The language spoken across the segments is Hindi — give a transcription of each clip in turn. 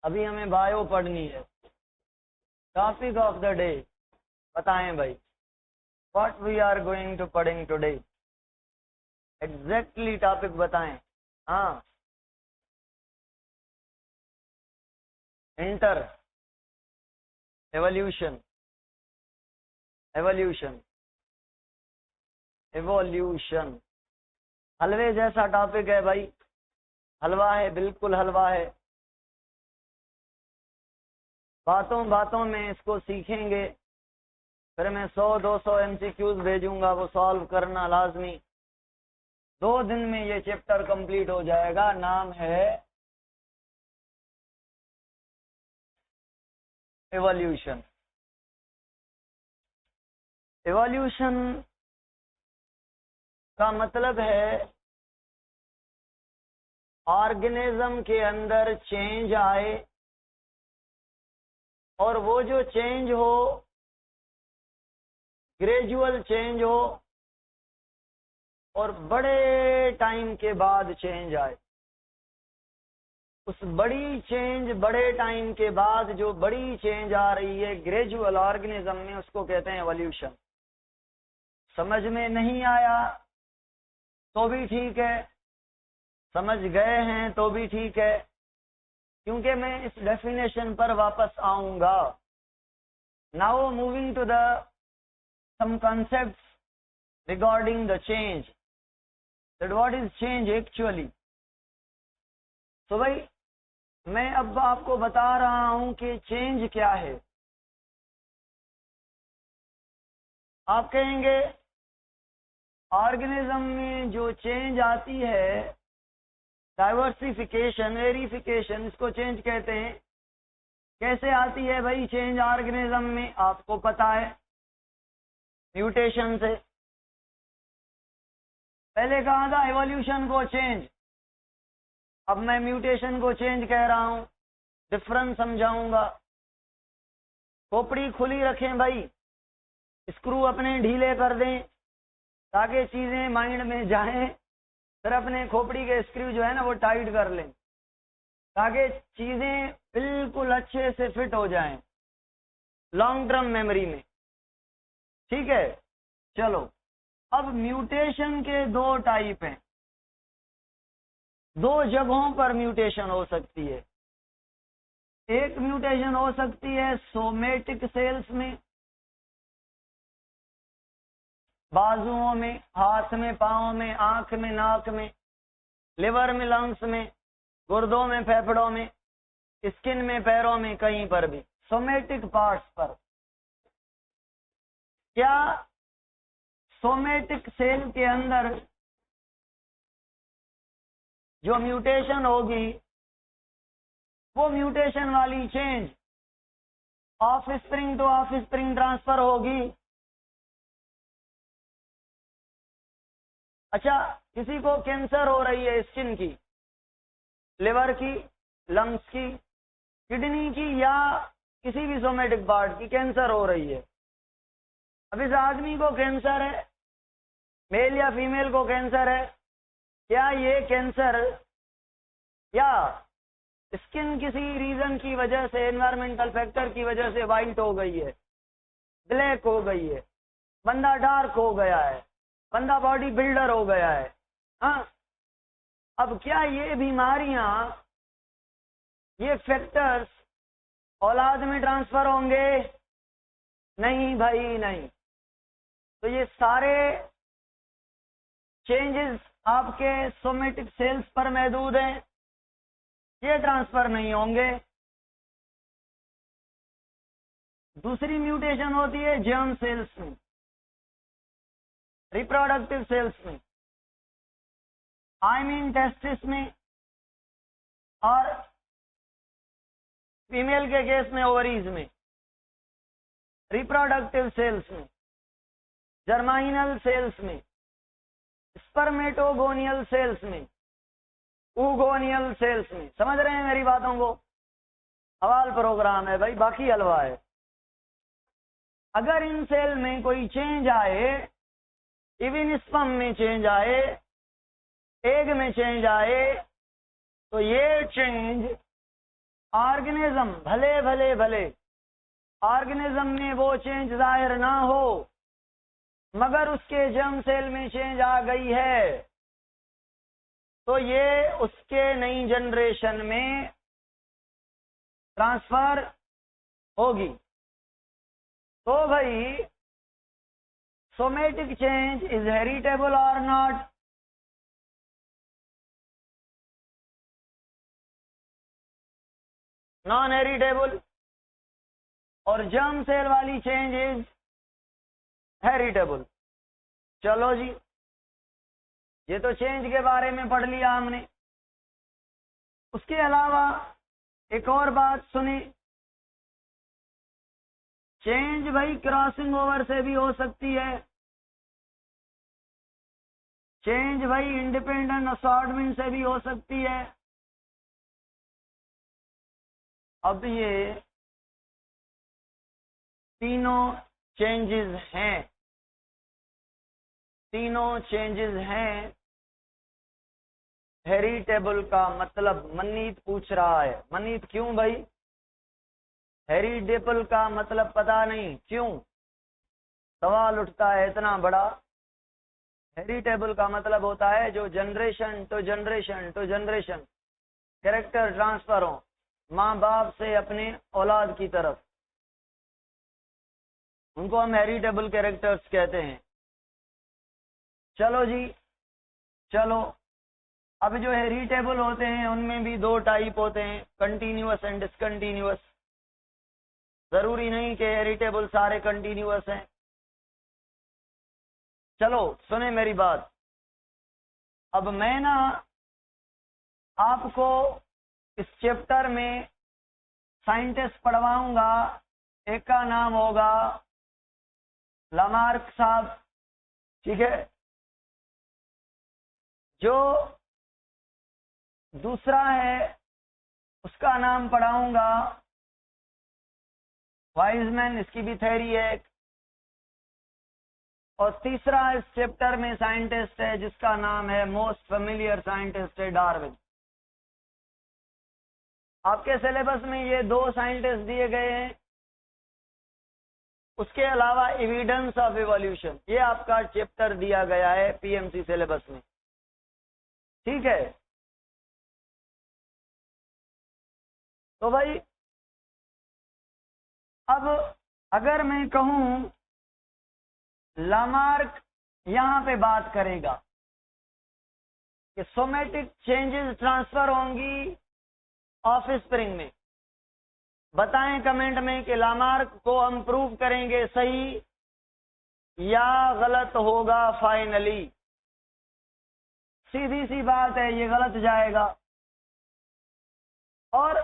अभी हमें बायो पढ़नी है। टॉपिक ऑफ द डे बताएं भाई, what we are going to पढ़िंग टुडे। एग्जैक्टली टॉपिक बताएं। हाँ, इंटर, एवोल्यूशन, एवोल्यूशन, एवोल्यूशन। हलवे जैसा टॉपिक है भाई, हलवा है, बिल्कुल हलवा है। बातों बातों में इसको सीखेंगे, फिर मैं 100-200 MCQs भेजूंगा, वो सॉल्व करना लाजमी। 2 दिन में ये चैप्टर कंप्लीट हो जाएगा। नाम है एवोल्यूशन। एवोल्यूशन का मतलब है ऑर्गेनिज्म के अंदर चेंज आए, और वो जो चेंज हो ग्रेजुअल चेंज हो, और बड़े टाइम के बाद चेंज आए। उस बड़ी चेंज, बड़े टाइम के बाद जो बड़ी चेंज आ रही है ग्रेजुअल ऑर्गेनिज्म में, उसको कहते हैं एवोल्यूशन। समझ में नहीं आया तो भी ठीक है, समझ गए हैं तो भी ठीक है, क्योंकि मैं इस डेफिनेशन पर वापस आऊंगा। Now moving to the some concepts regarding the change, that what is change actually. तो भाई मैं अब आपको बता रहा हूं कि चेंज क्या है। आप कहेंगे ऑर्गेनिज्म में जो चेंज आती है, डाइवर्सिफिकेशन, वेरिफिकेशन, इसको चेंज कहते हैं। कैसे आती है भाई चेंज ऑर्गेनिज्म में? आपको पता है, म्यूटेशन से। पहले कहा था एवोल्यूशन को चेंज, अब मैं म्यूटेशन को चेंज कह रहा हूं, डिफरेंस समझाऊंगा। खोपड़ी खुली रखें भाई, स्क्रू अपने ढीले कर दें ताकि चीजें माइंड में जाएं, फिर अपने खोपड़ी के स्क्रू जो है ना वो टाइट कर लें ताकि चीजें बिल्कुल अच्छे से फिट हो जाएं लॉन्ग टर्म मेमोरी में। ठीक है, चलो। अब म्यूटेशन के 2 टाइप हैं, 2 जगहों पर म्यूटेशन हो सकती है। एक म्यूटेशन हो सकती है सोमेटिक सेल्स में, बाजुओं में, हाथ में, पांव में, आंख में, नाक में, लिवर में, लंग्स में, गुर्दों में, फेफड़ों में, स्किन में, पैरों में, कहीं पर भी सोमेटिक पार्ट्स पर। क्या सोमेटिक सेल के अंदर जो म्यूटेशन होगी, वो म्यूटेशन वाली change of spring two of spring transfer होगी? अच्छा, किसी को कैंसर हो रही है स्किन की, लिवर की, लंग्स की, किडनी की, या किसी भी सोमेटिक पार्ट की कैंसर हो रही है। अब इस आदमी को कैंसर है, मेल या फीमेल को कैंसर है, क्या ये कैंसर या स्किन किसी रीजन की वजह से, एनवायरमेंटल फैक्टर की वजह से वाइट हो गई है, ब्लैक हो गई है, बंदा डार्क हो गया है, बंदा बॉडी बिल्डर हो गया है? हाँ, अब क्या ये बीमारियां, ये फैक्टर्स औलाद में ट्रांसफर होंगे? नहीं भाई नहीं। तो ये सारे चेंजेस आपके सोमेटिक सेल्स पर मौजूद हैं, ये ट्रांसफर नहीं होंगे। दूसरी म्यूटेशन होती है जर्म सेल्स में, रिप्रोडक्टिव सेल्स में, आई मीन टेस्टिस में, और फीमेल के केस में ओवरीज में। रिप्रोडक्टिव सेल्स में, जर्माइनल सेल्स में, स्पर्मेटोगोनियल सेल्स में, ऊगोनियल सेल्स में। समझ रहे हैं मेरी बातों को? हवाल प्रोग्राम है भाई, बाकी हलवा है। अगर इन सेल में कोई चेंज आए, इवन स्पर्म में चेंज आए, एग में चेंज आए, तो ये चेंज ऑर्गेनिज्म भले भले भले ऑर्गेनिज्म में वो चेंज जाहिर ना हो, मगर उसके जर्म सेल में चेंज आ गई है, तो ये उसके नई जनरेशन में ट्रांसफर होगी। तो भाई सोमेटिक चेंज इज हेरिटेबल और नॉट? Non heritable. और जर्म सेल वाली चेंज इज हेरिटेबल। चलो जी, ये तो चेंज के बारे में पढ़ लिया हमने। उसके अलावा एक और बात सुनी, चेंज भाई क्रॉसिंग ओवर से भी हो सकती है, चेंज भाई इंडिपेंडेंट असॉर्टमेंट से भी हो सकती है। अब ये तीनों चेंजेस हैं, तीनों चेंजेस हैं। हेरिटेबल का मतलब मनीत पूछ रहा है। मनीत क्यों भाई? हेरिटेबल का मतलब पता नहीं क्यों सवाल उठता है इतना बड़ा। हेरिटेबल का मतलब होता है जो generation to generation to generation character transfer हो माँ बाप से अपने औलाद की तरफ, उनको हम हेरिटेबल कैरेक्टर्स कहते हैं। चलो जी, चलो अब जो हेरिटेबल होते हैं उनमें भी दो टाइप होते हैं, कंटिन्यूअस एंड डिसकंटिन्यूअस। जरूरी नहीं कि हेरिटेबल सारे कंटिन्यूअस हैं। चलो सुने मेरी बात। अब मैं ना आपको इस चैप्टर में साइंटिस्ट पढ़वाऊंगा। एक का नाम होगा लामार्क साहब, ठीक है। जो दूसरा है उसका नाम पढ़ाऊंगा वाइजमैन, इसकी भी थ्योरी है। और तीसरा इस चैप्टर में साइंटिस्ट है जिसका नाम है मोस्ट फेमिलियर साइंटिस्ट है डार्विन। आपके सिलेबस में ये दो साइंटिस्ट दिए गए हैं। उसके अलावा एविडेंस ऑफ इवोल्यूशन, ये आपका चैप्टर दिया गया है पीएमसी सिलेबस में, ठीक है। तो भाई अब अगर मैं कहूं लामार्क यहां पे बात करेगा कि सोमेटिक चेंजेस ट्रांसफर होंगी ऑफ स्प्रिंग में, बताएं कमेंट में कि लामार्क को हम प्रूव करेंगे सही या गलत होगा फाइनली। सीधी सी बात है, ये गलत जाएगा। और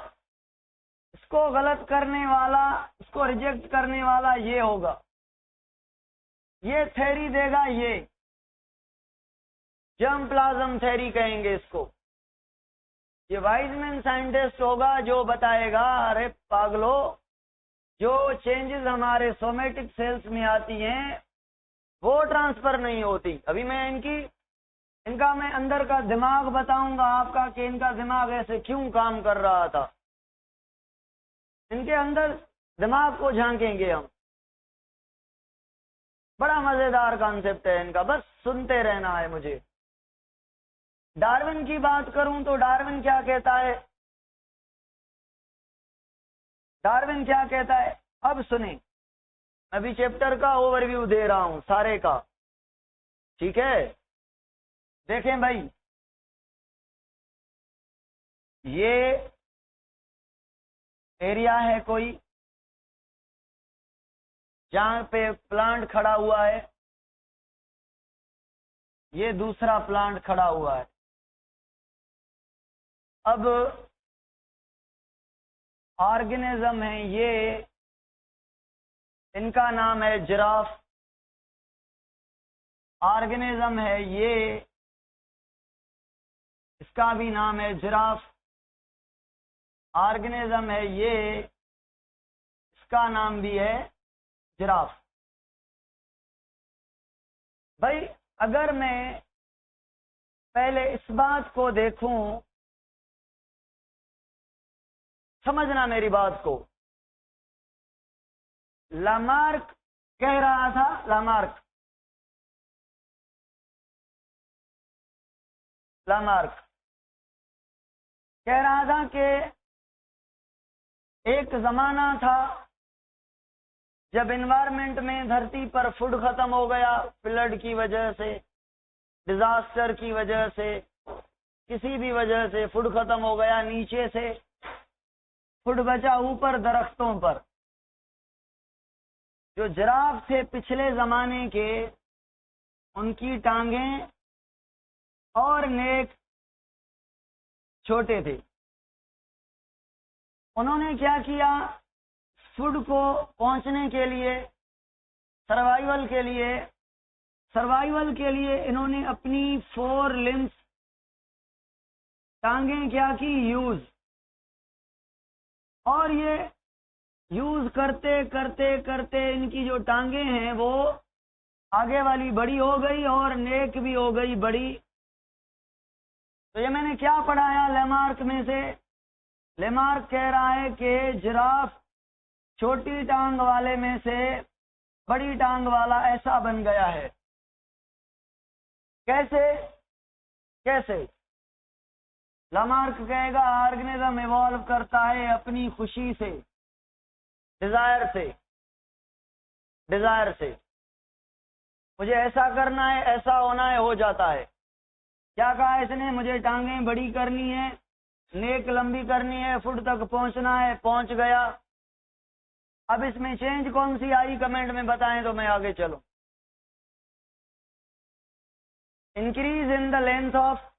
इसको गलत करने वाला, इसको रिजेक्ट करने वाला ये होगा, ये थ्योरी देगा, ये जर्म प्लाज्म थ्योरी कहेंगे इसको। ये वाइजमैन साइंटिस्ट होगा जो बताएगा अरे पागलो, जो चेंजेस हमारे सोमेटिक सेल्स में आती हैं वो ट्रांसफर नहीं होती। अभी मैं इनका मैं अंदर का दिमाग बताऊंगा आपका कि इनका दिमाग ऐसे क्यों काम कर रहा था। इनके अंदर दिमाग को झांकेंगे हम। बड़ा मजेदार कॉन्सेप्ट है इनका, बस सुनते रहना है मुझे। डार्विन की बात करूं तो डार्विन क्या कहता है, डार्विन क्या कहता है अब सुने। अभी चैप्टर का ओवरव्यू दे रहा हूं सारे का, ठीक है। देखें भाई, ये एरिया है कोई जहां पे प्लांट खड़ा हुआ है, ये दूसरा प्लांट खड़ा हुआ है। अब ऑर्गेनिज्म है ये, इनका नाम है जिराफ। ऑर्गेनिज्म है ये, इसका भी नाम है जिराफ। ऑर्गेनिज्म है ये, इसका नाम भी है जिराफ। भाई अगर मैं पहले इस बात को देखूं, समझना मेरी बात को। लामार्क कह रहा था, लामार्क कह रहा था कि एक जमाना था जब एनवायरमेंट में धरती पर फूड खत्म हो गया, फ्लड की वजह से, डिजास्टर की वजह से, किसी भी वजह से फूड खत्म हो गया, नीचे से फूड बचा ऊपर दरख्तों पर। जो जिराफ थे पिछले जमाने के, उनकी टांगें और नेक छोटे थे। उन्होंने क्या किया, फूड को पहुंचने के लिए, सर्वाइवल के लिए इन्होंने अपनी 4 लिम्स टांगें क्या की, यूज। और ये यूज करते करते करते इनकी जो टांगें हैं वो आगे वाली बड़ी हो गई और नेक भी हो गई बड़ी। तो ये मैंने क्या पढ़ाया लेमार्क में से, लेमार्क कह रहा है कि जिराफ छोटी टांग वाले में से बड़ी टांग वाला ऐसा बन गया है। कैसे? लेमार्क कहेगा ऑर्गेनिज्म इवॉल्व करता है अपनी खुशी से, डिजायर से। मुझे ऐसा करना है, ऐसा होना है, हो जाता है। क्या कहा इसने, मुझे टांगें बड़ी करनी है, नेक लंबी करनी है, फुट तक पहुंचना है, पहुंच गया। अब इसमें चेंज कौन सी आई, कमेंट में बताएं तो मैं आगे चलूं। Increase in the length of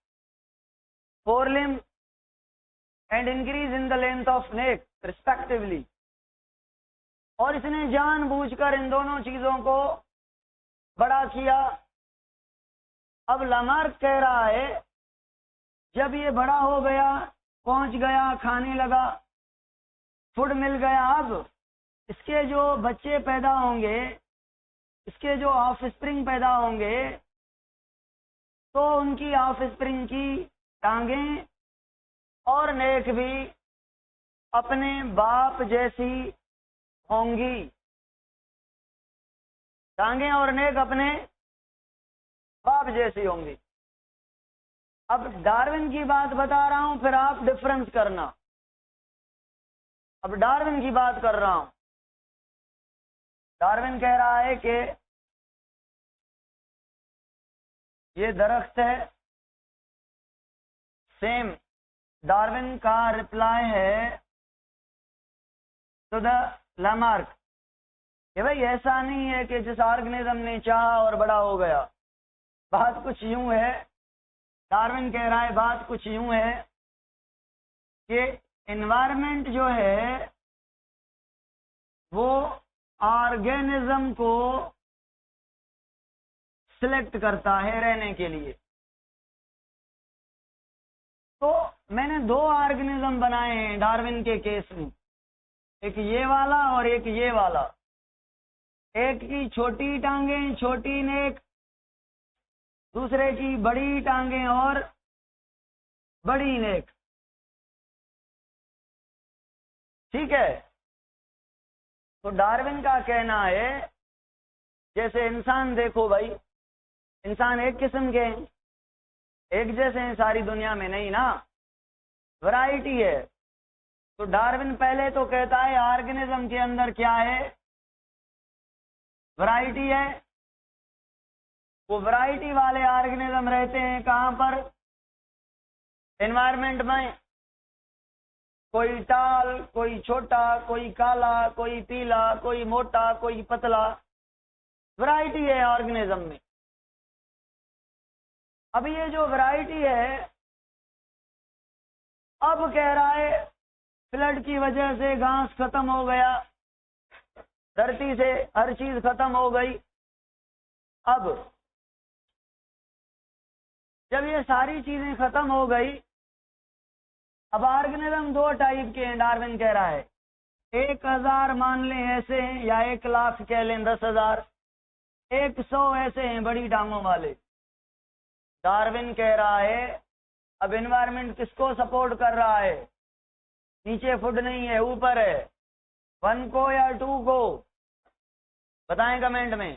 forelimb and increase in the length of neck respectively. और इसने जानबूझकर इन दोनों चीजों को बड़ा किया। अब लामार्क कह रहा है जब ये बड़ा हो गया, पहुंच गया, खाने लगा, फूड मिल गया, अब इसके जो बच्चे पैदा होंगे, इसके जो ऑफस्प्रिंग पैदा होंगे, तो उनकी ऑफस्प्रिंग की टांगें और नेक भी अपने बाप जैसी होंगी। टांगें और नेक अपने बाप जैसी होंगी। अब डार्विन की बात बता रहा हूं, फिर आप डिफरेंस करना। अब डार्विन की बात कर रहा हूं। डार्विन कह रहा है कि ये दरख्त है, सेम। डार्विन का रिप्लाई है टू द लामार्क कि भाई ऐसा नहीं है कि जिस ऑर्गेनिज्म ने चाहा और बड़ा हो गया। बात कुछ यूं है, डार्विन कह रहा है बात कुछ यूं है कि एनवायरनमेंट जो है वो ऑर्गेनिज्म को सिलेक्ट करता है रहने के लिए। तो मैंने 2 ऑर्गेनिज्म बनाए हैं डार्विन के केस में, एक ये वाला और एक ये वाला। एक की छोटी टांगें, छोटी नेक, दूसरे की बड़ी टांगें और बड़ी नेक। ठीक है। तो डार्विन का कहना है जैसे इंसान, देखो भाई, इंसान एक किस्म के हैं, एक जैसे हैं सारी दुनिया में नहीं ना, वैरायटी है। तो डार्विन पहले तो कहता है ऑर्गेनिज्म के अंदर क्या है, वैरायटी है। वो वैरायटी वाले ऑर्गेनिज्म रहते हैं कहां पर, एनवायरनमेंट में। कोई टाल, कोई छोटा, कोई काला, कोई पीला, कोई मोटा, कोई पतला, वैरायटी है ऑर्गेनिज्म में। अब ये जो वैरायटी है, अब कह रहा है फ्लड की वजह से घास खत्म हो गया, धरती से हर चीज खत्म हो गई। अब जब ये सारी चीजें खत्म हो गई, अब ऑर्गेनिज्म 2 टाइप के हैं, डार्विन कह रहा है। 1000 मान लें ऐसे हैं, या 1 लाख कह लें, 10,000, 100 ऐसे हैं बड़ी टांगों वाले। डार्विन कह रहा है अब एनवायरनमेंट किसको सपोर्ट कर रहा है, नीचे फुट नहीं है, ऊपर है। 1 को या 2 को बताएं कमेंट में।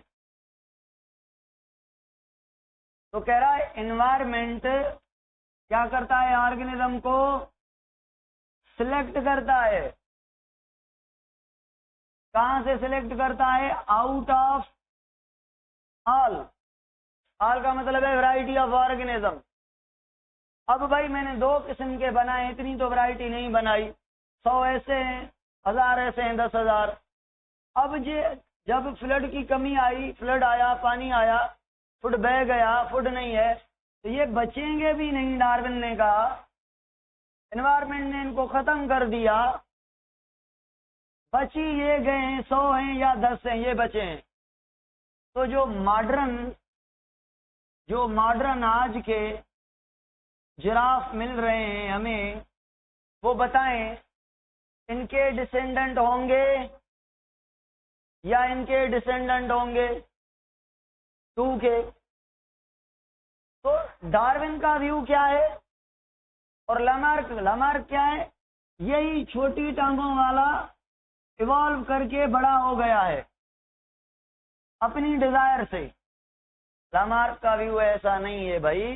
तो कह रहा है एनवायरमेंट क्या करता है, ऑर्गेनिज्म को सिलेक्ट करता है। कहां से सिलेक्ट करता है? Out of all. ऑल का मतलब है वैरायटी ऑफ ऑर्गेनिज्म। अब भाई मैंने 2 किस्म के बनाए, इतनी तो वैरायटी नहीं बनाई। 100 ऐसे हैं, 1000 ऐसे हैं, 10,000। अब जब फ्लड की कमी आई, फ्लड आया, पानी आया, फुड बह गया, फुड नहीं है, तो ये बचेंगे भी नहीं। डार्विन ने कहा एनवायरमेंट ने इनको खत्म कर दिया। बची ये गए हैं, 100 हैं या 10 हैं, ये बचे हैं। तो जो मॉडर्न आज के जिराफ मिल रहे हैं हमें, वो बताएं इनके डिसेंडेंट होंगे या इनके डिसेंडेंट होंगे 2 के। तो डार्विन का व्यू क्या है और लामार्क क्या है? यही छोटी टांगों वाला इवॉल्व करके बड़ा हो गया है अपनी डिजायर से। लामार्क का व्यू ऐसा नहीं है भाई।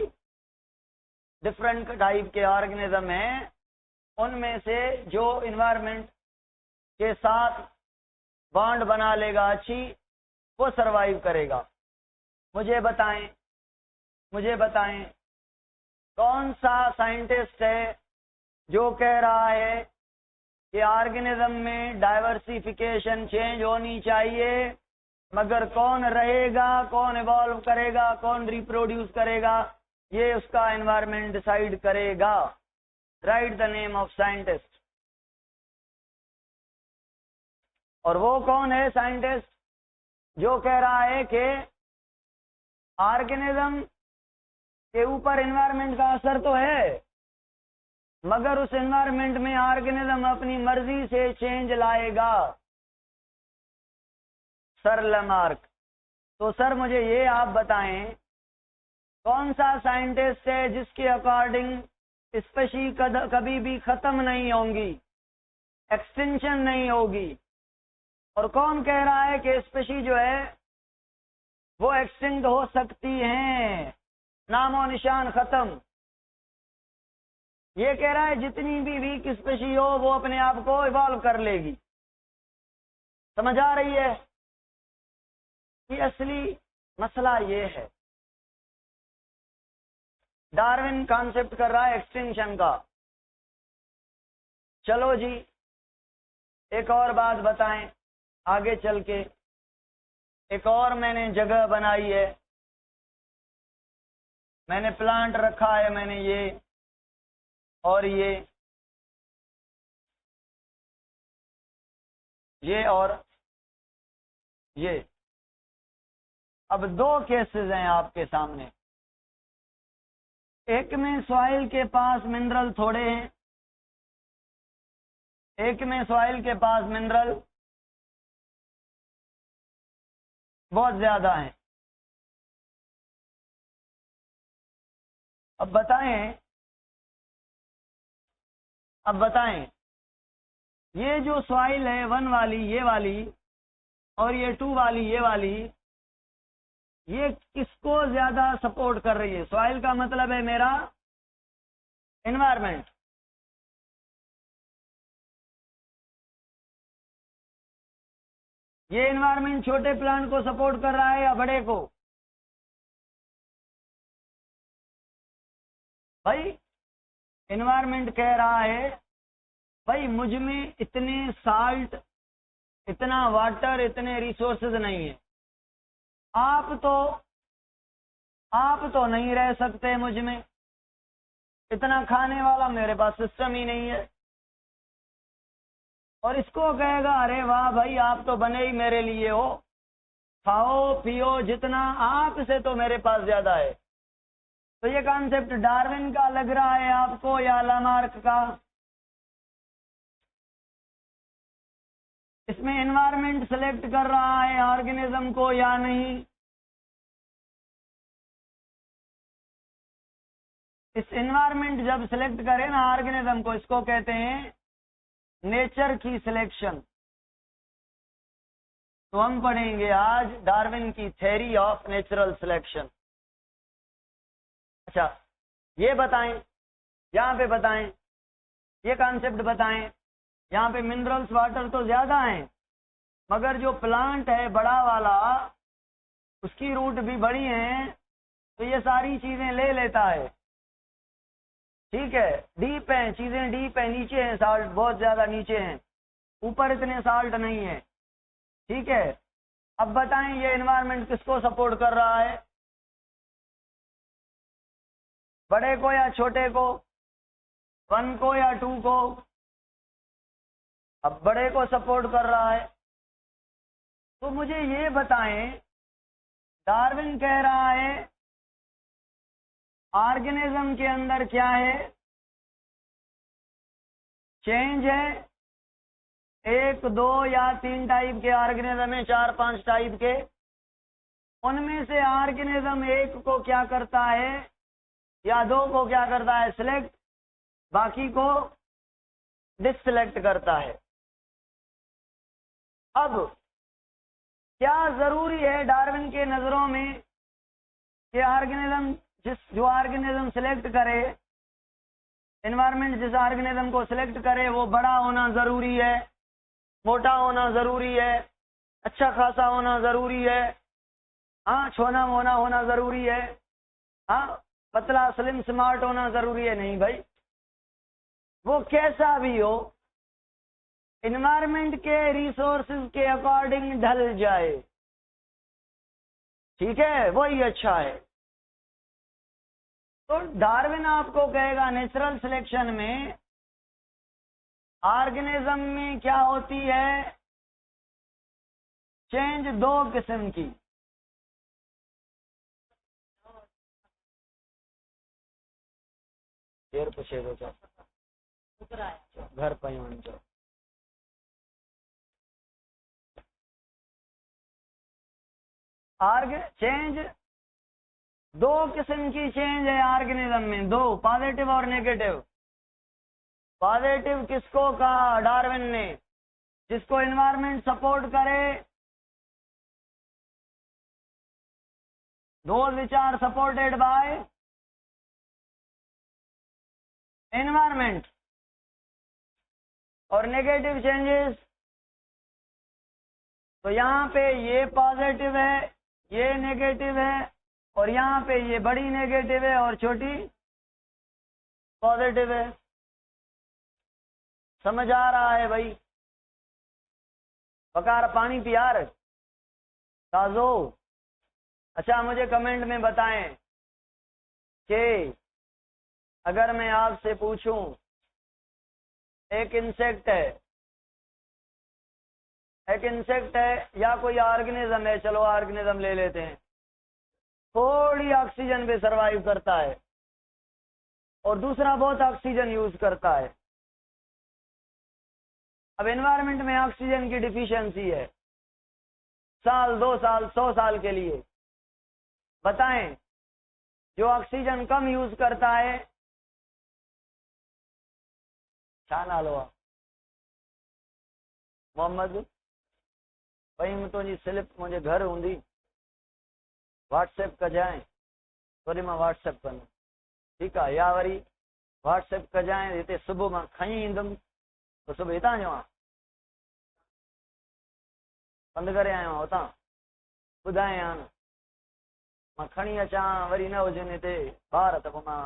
डिफरेंट टाइप के ऑर्गेनिज्म हैं, उनमें से जो इन्वायरमेंट के साथ बॉन्ड बना लेगा अच्छी, वो सरवाइव करेगा। मुझे बताएं कौन सा साइंटिस्ट है जो कह रहा है कि ऑर्गेनिज्म में डाइवर्सिफिकेशन चेंज होनी चाहिए, मगर कौन रहेगा, कौन इवॉल्व करेगा, कौन रिप्रोड्यूस करेगा, ये उसका एनवायरनमेंट डिसाइड करेगा। Right the name of scientist. और वो कौन है साइंटिस्ट जो कह रहा है कि ऑर्गेनिज्म के ऊपर एनवायरनमेंट का असर तो है, मगर उस एनवायरनमेंट में ऑर्गेनिज्म अपनी मर्जी से चेंज लाएगा। Sir Lamarck. तो सर मुझे ये आप बताएं कौन सा साइंटिस्ट है जिसके अकॉर्डिंग स्पीशी कभी भी खत्म नहीं होंगी, एक्सटिंक्शन नहीं होगी, और कौन कह रहा है कि स्पीशी जो है वो एक्सटिंक्ट हो सकती हैं, नामो निशान खत्म। ये कह रहा है जितनी भी वीक स्पीशी हो वो अपने आप को इवॉल्व कर लेगी। समझ आ रही है कि असली मसला ये है। डार्विन कॉन्सेप्ट कर रहा है एक्सटिंक्शन का। चलो जी एक और बात बताएं आगे चल के। एक और मैंने जगह बनाई है, मैंने प्लांट रखा है, मैंने ये और ये और ये। अब 2 केसेस हैं आपके सामने। एक में सॉइल के पास मिनरल थोड़े हैं, एक में सॉइल के पास मिनरल बहुत ज्यादा हैं। अब बताएं ये जो सॉइल है 1 वाली, ये वाली, और ये 2 वाली, ये वाली, ये किसको ज्यादा सपोर्ट कर रही है? सॉइल का मतलब है मेरा एनवायरनमेंट। ये एनवायरनमेंट छोटे प्लांट को सपोर्ट कर रहा है या बड़े को? भाई एनवायरनमेंट कह रहा है भाई मुझ में इतने साल्ट, इतना वाटर, इतने रिसोर्सेज नहीं है, आप तो नहीं रह सकते मुझ में, इतना खाने वाला मेरे पास सिस्टम ही नहीं है। और इसको कहेगा अरे वाह भाई आप तो बने ही मेरे लिए हो, खाओ पियो जितना, आपसे तो मेरे पास ज्यादा है। तो ये कॉन्सेप्ट डार्विन का लग रहा है आपको या लामार्क का? इसमें एनवायरनमेंट सेलेक्ट कर रहा है ऑर्गेनिज्म को या नहीं? इस एनवायरनमेंट जब सिलेक्ट करे ना ऑर्गेनिज्म को, इसको कहते हैं नेचर की सिलेक्शन। तो हम पढ़ेंगे आज डार्विन की थ्योरी ऑफ नेचुरल सिलेक्शन। अच्छा, ये बताएं, यहाँ पे बताएं, ये कॉन्सेप्ट बताएं। यहाँ पे मिनरल्स वाटर तो ज्यादा हैं, मगर जो प्लांट है बड़ा वाला, उसकी रूट भी बड़ी है, तो ये सारी चीजें ले लेता है। ठीक है, डीप है, चीजें डीप है, नीचे है, साल्ट बहुत ज्यादा नीचे है, ऊपर इतने साल्ट नहीं है। ठीक है, अब बताएं ये एनवायरनमेंट किसको सपोर्ट कर रहा है, बड़े को या छोटे को, 1 को या 2 को? अब बड़े को सपोर्ट कर रहा है। तो मुझे ये बताएं, डार्विन कह रहा है ऑर्गेनिज्म के अंदर क्या है, चेंज है। 1, 2 या 3 टाइप के ऑर्गेनिज्म है, 4, 5 टाइप के। उनमें से ऑर्गेनिज्म 1 को क्या करता है या 2 को क्या करता है, सिलेक्ट, बाकी को डिससिलेक्ट करता है। अब क्या जरूरी है डार्विन के नजरों में कि ऑर्गेनिज्म जो ऑर्गेनिज्म सिलेक्ट करे, एनवायरनमेंट जिस ऑर्गेनिज्म को सिलेक्ट करे, वो बड़ा होना जरूरी है, मोटा होना जरूरी है, अच्छा खासा होना जरूरी है, हाँ, छोना मोना होना जरूरी है, हाँ, पतला स्लिम स्मार्ट होना जरूरी है? नहीं भाई, वो कैसा भी हो, एनवायरनमेंट के रिसोर्सेज के अकॉर्डिंग ढल जाए, ठीक है, वही अच्छा है। तो डार्विन आपको कहेगा नेचुरल सिलेक्शन में ऑर्गेनिज्म में क्या होती है, चेंज 2 किस्म की। देर पूछेगा घर पर चेंज 2 किस्म की चेंज है ऑर्गेनिज्म में, 2, पॉजिटिव और नेगेटिव। पॉजिटिव किसको कहा डार्विन ने, जिसको एनवायरनमेंट सपोर्ट करे, those which are supported by environment। और नेगेटिव चेंजेस, तो यहाँ पे ये पॉजिटिव है, ये नेगेटिव है, और यहाँ पे ये बड़ी नेगेटिव है और छोटी पॉजिटिव है। समझ आ रहा है भाई? बकार पानी पियार ताजो। अच्छा, मुझे कमेंट में बताएं कि अगर मैं आपसे पूछूं, एक इंसेक्ट है या कोई ऑर्गेनिज्म है, चलो ऑर्गेनिज्म ले लेते हैं, थोड़ी ऑक्सीजन पे सरवाइव करता है और दूसरा बहुत ऑक्सीजन यूज करता है। अब एनवायरनमेंट में ऑक्सीजन की डिफिशियंसी है, साल, 2 साल, 100 साल के लिए। बताएं, जो ऑक्सीजन कम यूज करता है, क्या नाम लो मोहम्मद भाई, मुझे स्लिप मुझे घर हूंदी व्हाट्सएप कजाएं, वरी मां व्हाट्सएप कंदुमि, ठीक है, या वरी व्हाट्सएप कजाएं, हिते सुबुह मां खणी ईंदुमि, तो सुबुह हितां जो आहियां, बंदि करे आयो आहियां हुतां, ॿुधायां न, मां खणी अचां, वरी न हुजनि हिते ॿार, त पोइ मां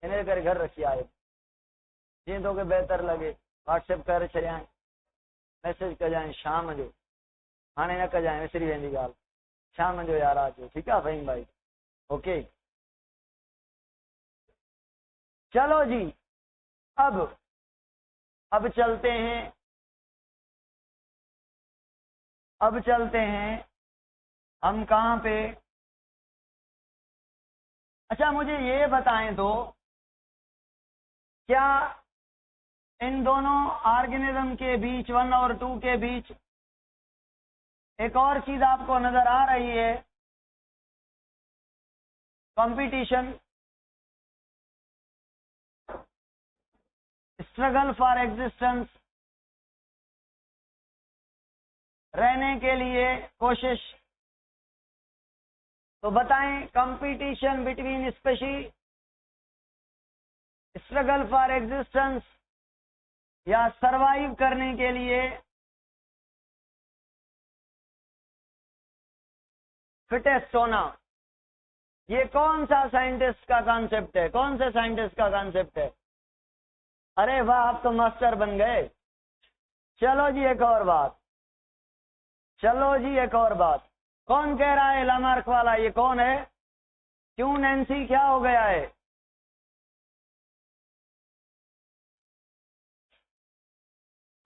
इन करे घर रखी आयो, जीअं तोखे बहितर लॻे व्हाट्सएप करे छॾियां, मैसेज कजाएं शाम जो, हाणे न कजाएं, विसरी वेंदी ॻाल्हि, शाम जो या रात जो, ठीक है फहीम भाई, ओके। चलो जी, अब चलते हैं हम कहां पे। अच्छा, मुझे ये बताएं तो, क्या इन दोनों ऑर्गेनिज्म के बीच, 1 और 2 के बीच, एक और चीज आपको नजर आ रही है, कंपटीशन, स्ट्रगल फॉर एग्जिस्टेंस, रहने के लिए कोशिश। तो बताएं, competition between species, struggle for existence, या सरवाइव करने के लिए फिटेस्ट होना, ये कौन सा साइंटिस्ट का कॉन्सेप्ट है? कौन से साइंटिस्ट का कॉन्सेप्ट है? अरे वाह, आप तो मास्टर बन गए। चलो जी एक और बात, चलो जी एक और बात। कौन कह रहा है लामार्क वाला? ये कौन है? क्यों नैन्सी, क्या हो गया है?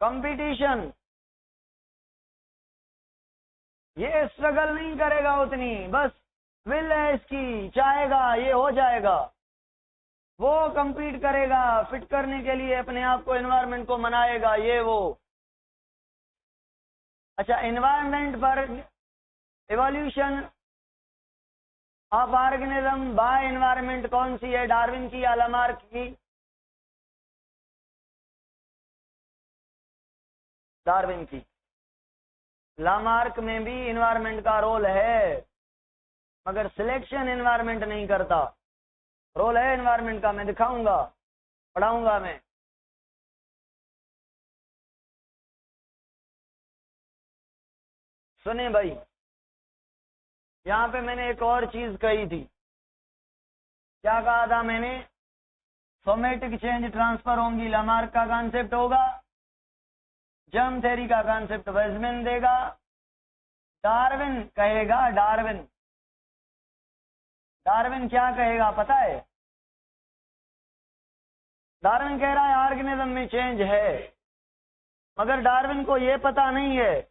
कंपटीशन, ये स्ट्रगल नहीं करेगा उतनी, बस विल है इसकी, चाहेगा ये हो जाएगा। वो compete करेगा, फिट करने के लिए अपने आप को, एनवायरनमेंट को मनाएगा, ये वो। अच्छा, एनवायरनमेंट पर evolution of organism by environment कौन सी है? डार्विन की या लामार्क की? डार्विन की। लामार्क में भी एनवायरनमेंट का रोल है, मगर सिलेक्शन एनवायरनमेंट नहीं करता। रोल है एनवायरनमेंट का, मैं दिखाऊंगा, पढ़ाऊंगा मैं। सुने भाई, यहां पे मैंने एक और चीज कही थी। क्या कहा था मैंने? सोमेटिक चेंज ट्रांसफर होंगी, लामार्क का कॉन्सेप्ट होगा। जर्म थ्योरी का कॉन्सेप्ट वेजमैन देगा। डार्विन कहेगा, डार्विन, डार्विन क्या कहेगा पता है? डार्विन कह रहा है ऑर्गेनिज्म में चेंज है, मगर डार्विन को यह पता नहीं है,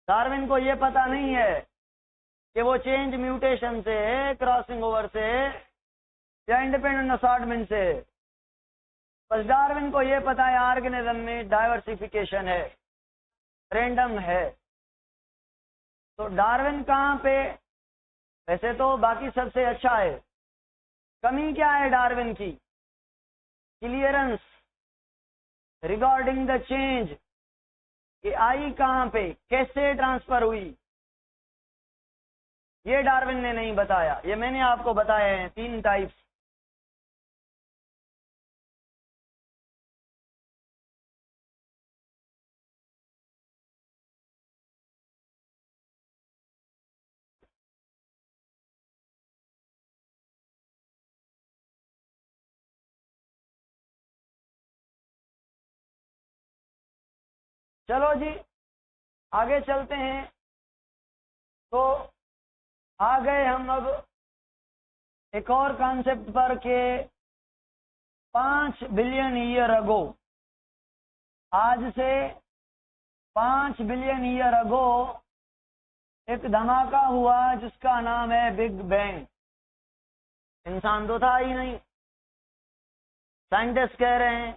डार्विन को यह पता नहीं है कि वो चेंज म्यूटेशन से है, क्रॉसिंग ओवर से है, या इंडिपेंडेंट असॉर्टमेंट से है। बस डार्विन को यह पता है ऑर्गेनिज्म में डाइवर्सिफिकेशन है, रैंडम है। तो डार्विन कहां पे? वैसे तो बाकी सबसे अच्छा है। कमी क्या है डार्विन की? क्लियरेंस रिगार्डिंग द चेंज, कि आई कहां पे, कैसे ट्रांसफर हुई, ये डार्विन ने नहीं बताया। ये मैंने आपको बताए हैं 3 टाइप्स। चलो जी आगे चलते हैं। तो आ गए हम अब एक और कॉन्सेप्ट पर के 5 बिलियन ईयर अगो, आज से 5 बिलियन ईयर अगो एक धमाका हुआ जिसका नाम है बिग बैंग। इंसान तो था ही नहीं, साइंटिस्ट कह रहे हैं।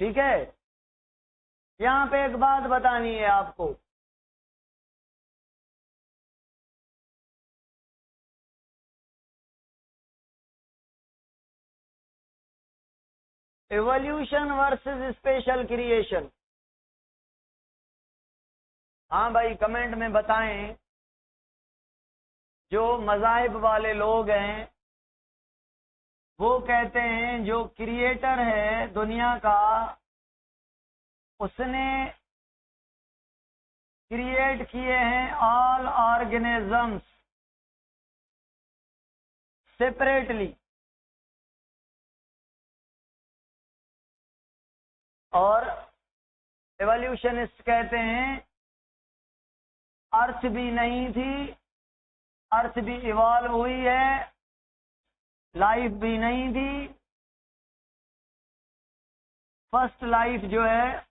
ठीक है, यहां पे एक बात बतानी है आपको। Evolution versus special creation. हाँ भाई, कमेंट में बताएं। जो मज़ाहिब वाले लोग हैं वो कहते हैं जो क्रिएटर है दुनिया का, उसने क्रिएट किए हैं ऑल ऑर्गेनिजम्स सेपरेटली, और एवोल्यूशनिस्ट कहते हैं अर्थ भी नहीं थी, अर्थ भी इवॉल्व हुई है, लाइफ भी नहीं थी। फर्स्ट लाइफ जो है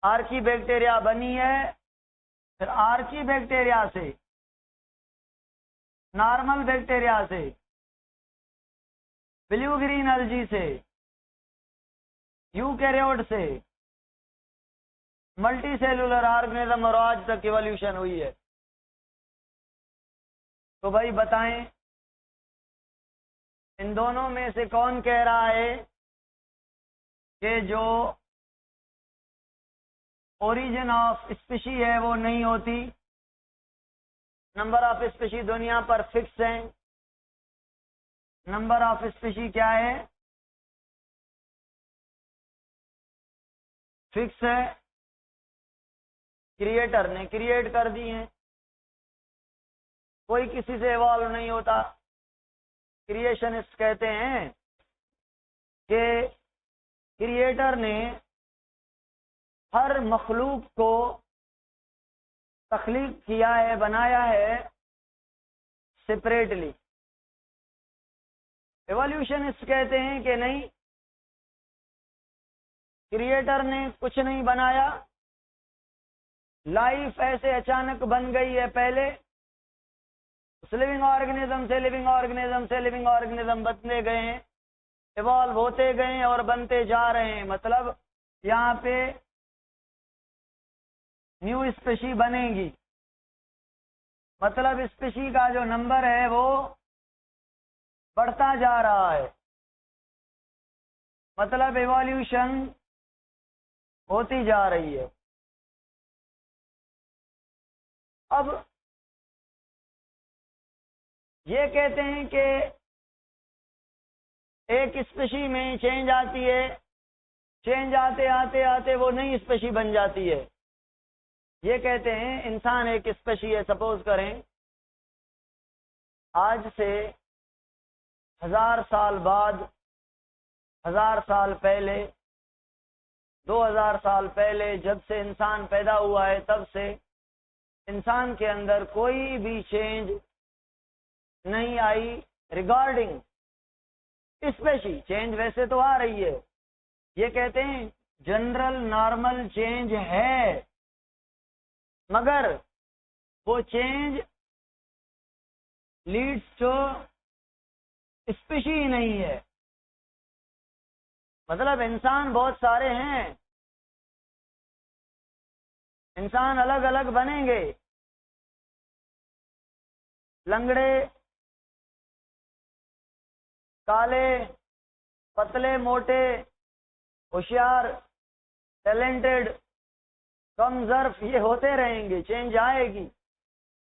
आर्की बैक्टीरिया बनी है, फिर आर्की बैक्टीरिया से, नॉर्मल बैक्टीरिया से, ब्लू ग्रीन एल्गी से, यूकैरियोट से, मल्टी सेलुलर ऑर्गेनिज्म, और आज तक इवोल्यूशन हुई है। तो भाई बताएं, इन दोनों में से कौन कह रहा है कि जो ओरिजिन ऑफ स्पीशी है वो नहीं होती। नंबर ऑफ स्पीशी दुनिया पर फिक्स है। नंबर ऑफ स्पीशी क्या है? फिक्स है। क्रिएटर ने क्रिएट कर दी है, कोई किसी से इवॉल्व नहीं होता। क्रिएशनिस्ट कहते हैं कि क्रिएटर ने हर मखलूक को तख्लीक किया है, बनाया है सेपरेटली। एवोल्यूशनिस्ट कहते हैं कि नहीं, क्रिएटर ने कुछ नहीं बनाया, लाइफ ऐसे अचानक बन गई है। पहले उस लिविंग ऑर्गेनिज्म से लिविंग ऑर्गेनिज्म से लिविंग ऑर्गेनिज्म बनते गए हैं, इवॉल्व होते गए और बनते जा रहे हैं। मतलब यहाँ पे न्यू स्पीशी बनेगी, मतलब स्पीशी का जो नंबर है वो बढ़ता जा रहा है, मतलब इवोल्यूशन होती जा रही है। अब ये कहते हैं कि एक स्पीशी में चेंज आती है, चेंज आते आते आते वो नई स्पीशी बन जाती है। ये कहते हैं इंसान एक स्पीशी है। सपोज करें आज से 1000 साल बाद, 1000 साल पहले, 2000 साल पहले जब से इंसान पैदा हुआ है तब से इंसान के अंदर कोई भी चेंज नहीं आई रिगार्डिंग स्पेशी। चेंज वैसे तो आ रही है, ये कहते हैं जनरल नॉर्मल चेंज है, मगर वो चेंज लीड्स टू स्पेशी नहीं है। मतलब इंसान बहुत सारे हैं, इंसान अलग अलग बनेंगे, लंगड़े, काले, पतले, मोटे, होशियार, टैलेंटेड, कम ज़र्फ, ये होते रहेंगे। चेंज आएगी,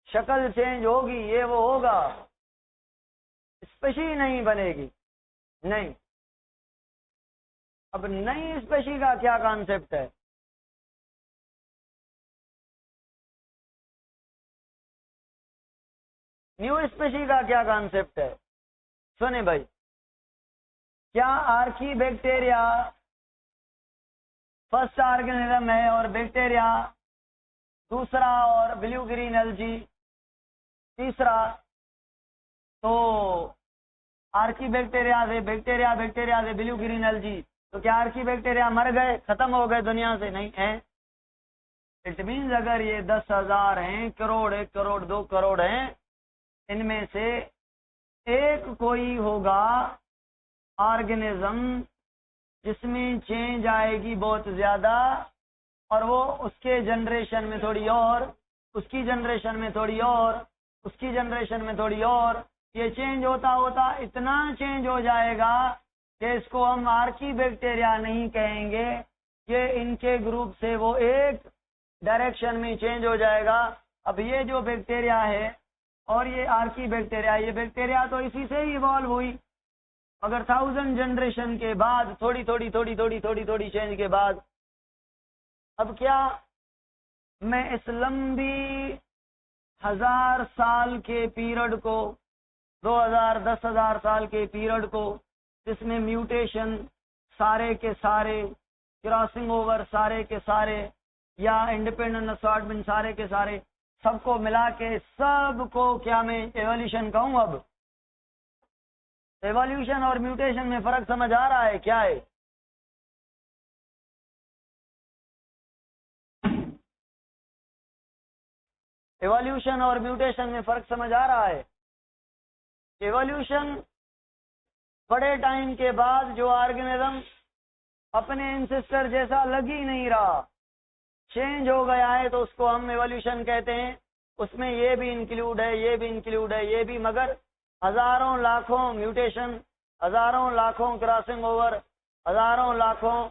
शक्ल चेंज होगी, ये वो होगा, स्पेशी नहीं बनेगी। नहीं। अब नई स्पेशी का क्या कॉन्सेप्ट है? न्यू स्पेशी का क्या कॉन्सेप्ट है? सुने भाई, क्या आर्की बैक्टीरिया फर्स्ट ऑर्गेनिज्म है और बैक्टीरिया दूसरा और ब्लू ग्रीन एल्गी तीसरा? तो आर्की बैक्टीरिया से बैक्टीरिया से ब्लू ग्रीन एल्गी, तो क्या आर्की बैक्टीरिया मर गए, खत्म हो गए दुनिया से? नहीं है। इट मीन्स अगर ये 10,000 हैं, करोड़, 1 करोड़, 2 करोड़ हैं, इनमें से एक कोई होगा ऑर्गेनिज्म जिसमें चेंज आएगी बहुत ज्यादा, और वो उसके जनरेशन में थोड़ी और, उसकी जनरेशन में थोड़ी और, उसकी जनरेशन में थोड़ी और, ये चेंज होता होता इतना चेंज हो जाएगा कि इसको हम आर्की बैक्टीरिया नहीं कहेंगे, ये इनके ग्रुप से वो एक डायरेक्शन में चेंज हो जाएगा। अब ये जो बैक्टीरिया है और ये आर्की बैक्टीरिया, ये बैक्टीरिया तो इसी से ही इवॉल्व हुई, मगर 1000 जनरेशन के बाद थोड़ी थोड़ी थोड़ी थोड़ी थोड़ी थोड़ी चेंज के बाद, अब क्या मैं इस लंबी 1000 साल के पीरियड को, 2000 10,000 साल के पीरियड को, जिसमें म्यूटेशन सारे के सारे, क्रॉसिंग ओवर सारे के सारे, या इंडिपेंडेंट असॉर्टमेंट सारे के सारे, सबको मिला के सबको क्या मैं एवोल्यूशन कहूँ? अब एवोल्यूशन और म्यूटेशन में फर्क समझ आ रहा है क्या है? एवोल्यूशन और म्यूटेशन में फर्क समझ आ रहा है? एवोल्यूशन बड़े टाइम के बाद जो ऑर्गेनिज्म अपने एंसेस्टर जैसा लग ही नहीं रहा, चेंज हो गया है, तो उसको हम एवोल्यूशन कहते हैं। उसमें ये भी इंक्लूड है, ये भी इंक्लूड है, ये भी, मगर हजारों लाखों म्यूटेशन, हजारों लाखों क्रॉसिंग ओवर, हजारों लाखों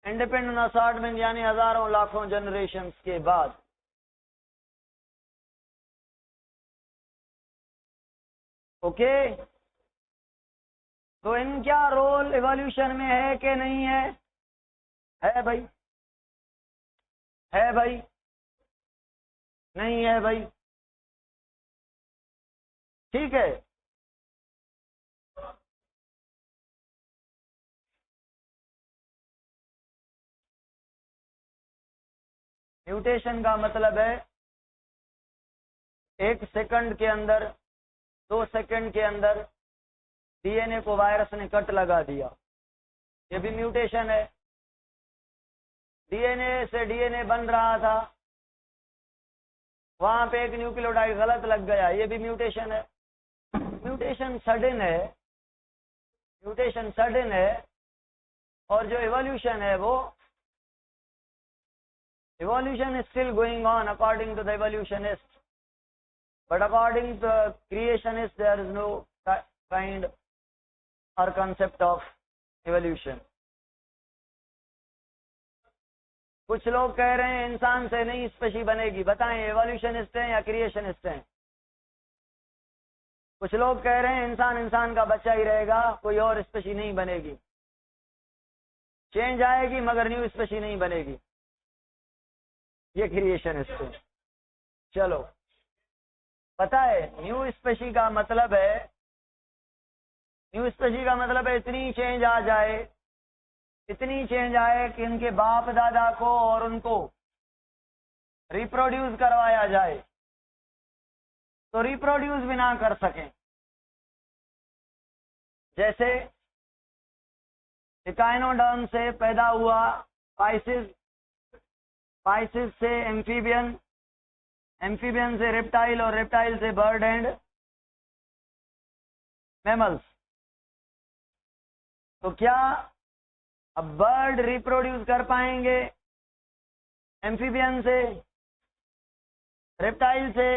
इंडिपेंडेंट असॉर्टमेंट यानी हजारों लाखों जनरेशन के बाद। ओके, तो इनका रोल इवोल्यूशन में है कि नहीं है? है भाई, है भाई, नहीं है भाई? ठीक है, म्यूटेशन का मतलब है 1 सेकंड के अंदर, 2 सेकंड के अंदर डीएनए को वायरस ने कट लगा दिया, ये भी म्यूटेशन है। डीएनए से डीएनए बन रहा था, वहां पे एक न्यूक्लियोटाइड गलत लग गया, ये भी म्यूटेशन है। म्यूटेशन सडन है, म्यूटेशन सडन है। और जो इवोल्यूशन है वो evolution is still going on according to the evolutionists, but according to the creationists there is no kind or concept of evolution. कुछ लोग कह रहे हैं इंसान से नई स्पीशीज बनेगी, बताएं एवोल्यूशनिस्ट हैं या क्रिएशनिस्ट हैं? कुछ लोग कह रहे हैं इंसान इंसान का बच्चा ही रहेगा, कोई और स्पीशीज नहीं बनेगी, चेंज आएगी मगर न्यू स्पीशीज नहीं बनेगी, ये क्रिएशनिस्ट है। चलो, पता है न्यू स्पीशीज का मतलब है, न्यू स्पीशीज का मतलब है इतनी चेंज आ जाए, इतनी चेंज आए कि इनके बाप दादा को और उनको रिप्रोड्यूस करवाया जाए तो रिप्रोड्यूस भी ना कर सकें। जैसे इकाइनोडर्म से पैदा हुआ पाइसिस, पाइसिस से एम्फीबियन, एम्फीबियन से रेप्टाइल और रेप्टाइल से बर्ड एंड मैमल्स। तो क्या अब बर्ड रिप्रोड्यूस कर पाएंगे एम्फीबियन से, रेप्टाइल से?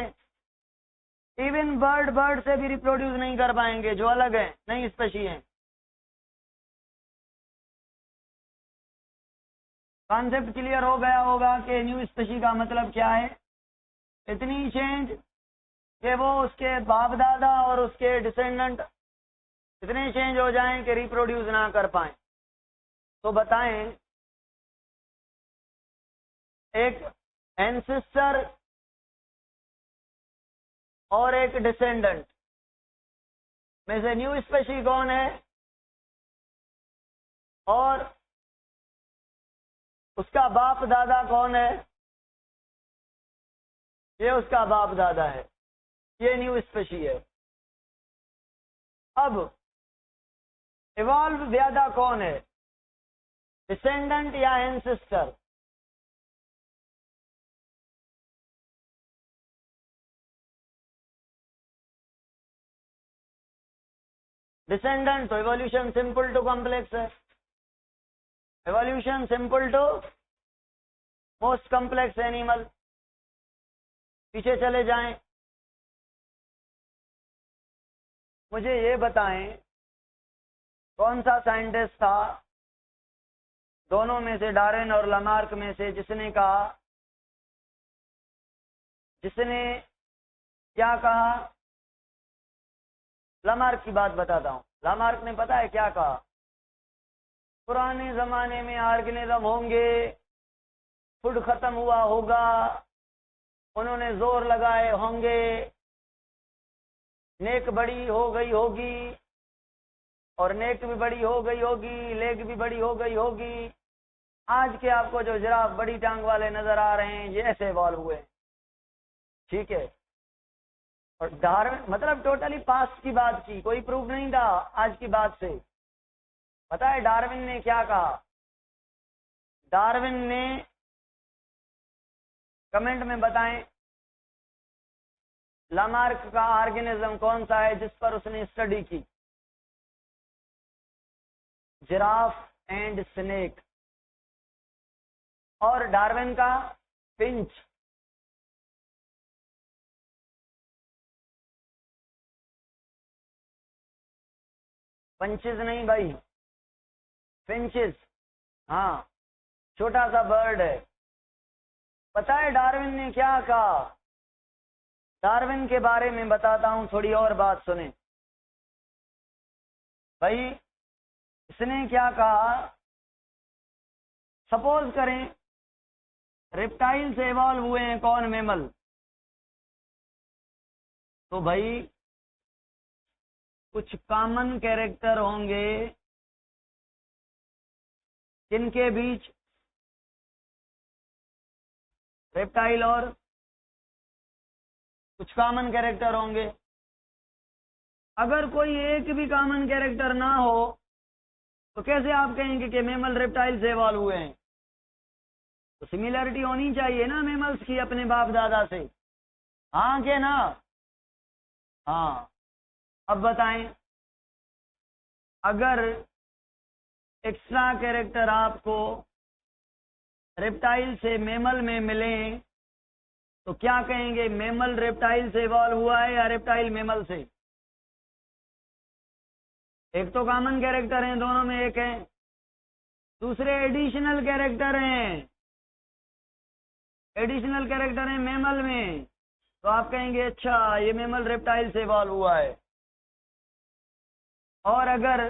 इवन बर्ड से भी रिप्रोड्यूस नहीं कर पाएंगे, जो अलग है, नई स्पीशीज है। कॉन्सेप्ट क्लियर हो गया होगा कि न्यू स्पीशीज का मतलब क्या है? इतनी चेंज कि वो उसके बाप दादा और उसके डिसेंडेंट इतने चेंज हो जाएं कि रिप्रोड्यूस ना कर पाए। तो बताएं, एक एंसेस्टर और एक डिसेंडेंट में से न्यू स्पीशीज कौन है और उसका बाप दादा कौन है? ये उसका बाप दादा है, ये न्यू स्पीशीज है। अब इवॉल्व ज्यादा कौन है, डिसेंडेंट या एंसेस्टर? डिसेंडेंट। तो इवोल्यूशन सिंपल टू कॉम्प्लेक्स है, evolution simple to most complex animal. पीछे चले जाएं, मुझे ये बताएं कौन सा साइंटिस्ट था दोनों में से, डार्विन और लामार्क में से, जिसने कहा, जिसने क्या कहा? लामार्क की बात बताता हूं। लामार्क ने पता है क्या कहा? पुराने जमाने में ऑर्गेनिज्म होंगे, फूड खत्म हुआ होगा, उन्होंने जोर लगाए होंगे, नेक बड़ी हो गई होगी और नेक भी बड़ी हो गई होगी, लेग भी बड़ी हो गई होगी। आज के आपको जो जिराफ बड़ी टांग वाले नजर आ रहे हैं, ये ऐसे इवॉल्व हुए। ठीक है, और डार्विन मतलब टोटली पास्ट की बात की, कोई प्रूफ नहीं था आज की बात से। पता है डार्विन ने क्या कहा? डार्विन ने, कमेंट में बताएं, लामार्क का ऑर्गेनिज्म कौन सा है जिस पर उसने स्टडी की? Giraffe and snake. और डार्विन का फिंच। पंचेस नहीं भाई, फिंचेस। हाँ, छोटा सा बर्ड है। पता है डार्विन ने क्या कहा? डार्विन के बारे में बताता हूं, थोड़ी और बात सुने भाई। इसने क्या कहा, सपोज करें रेप्टाइल से इवॉल्व हुए हैं कौन? मेमल। तो भाई कुछ कॉमन कैरेक्टर होंगे किनके बीच? रेप्टाइल और कुछ कॉमन कैरेक्टर होंगे। अगर कोई एक भी कॉमन कैरेक्टर ना हो तो कैसे आप कहेंगे कि मेमल रेप्टाइल से इवॉल्व हुए हैं? तो सिमिलरिटी होनी चाहिए ना मेमल्स की अपने बाप दादा से। हाँ के ना? हाँ। अब बताएं, अगर एक्स्ट्रा कैरेक्टर आपको रेप्टाइल से मेमल में मिले तो क्या कहेंगे? मेमल रेप्टाइल से इवॉल्व हुआ है या रेप्टाइल मेमल से? एक तो कॉमन कैरेक्टर हैं, दोनों में एक है। दूसरे एडिशनल कैरेक्टर हैं, एडिशनल कैरेक्टर हैं मेमल में। तो आप कहेंगे अच्छा ये मेमल रेप्टाइल से इवॉल्व हुआ है। और अगर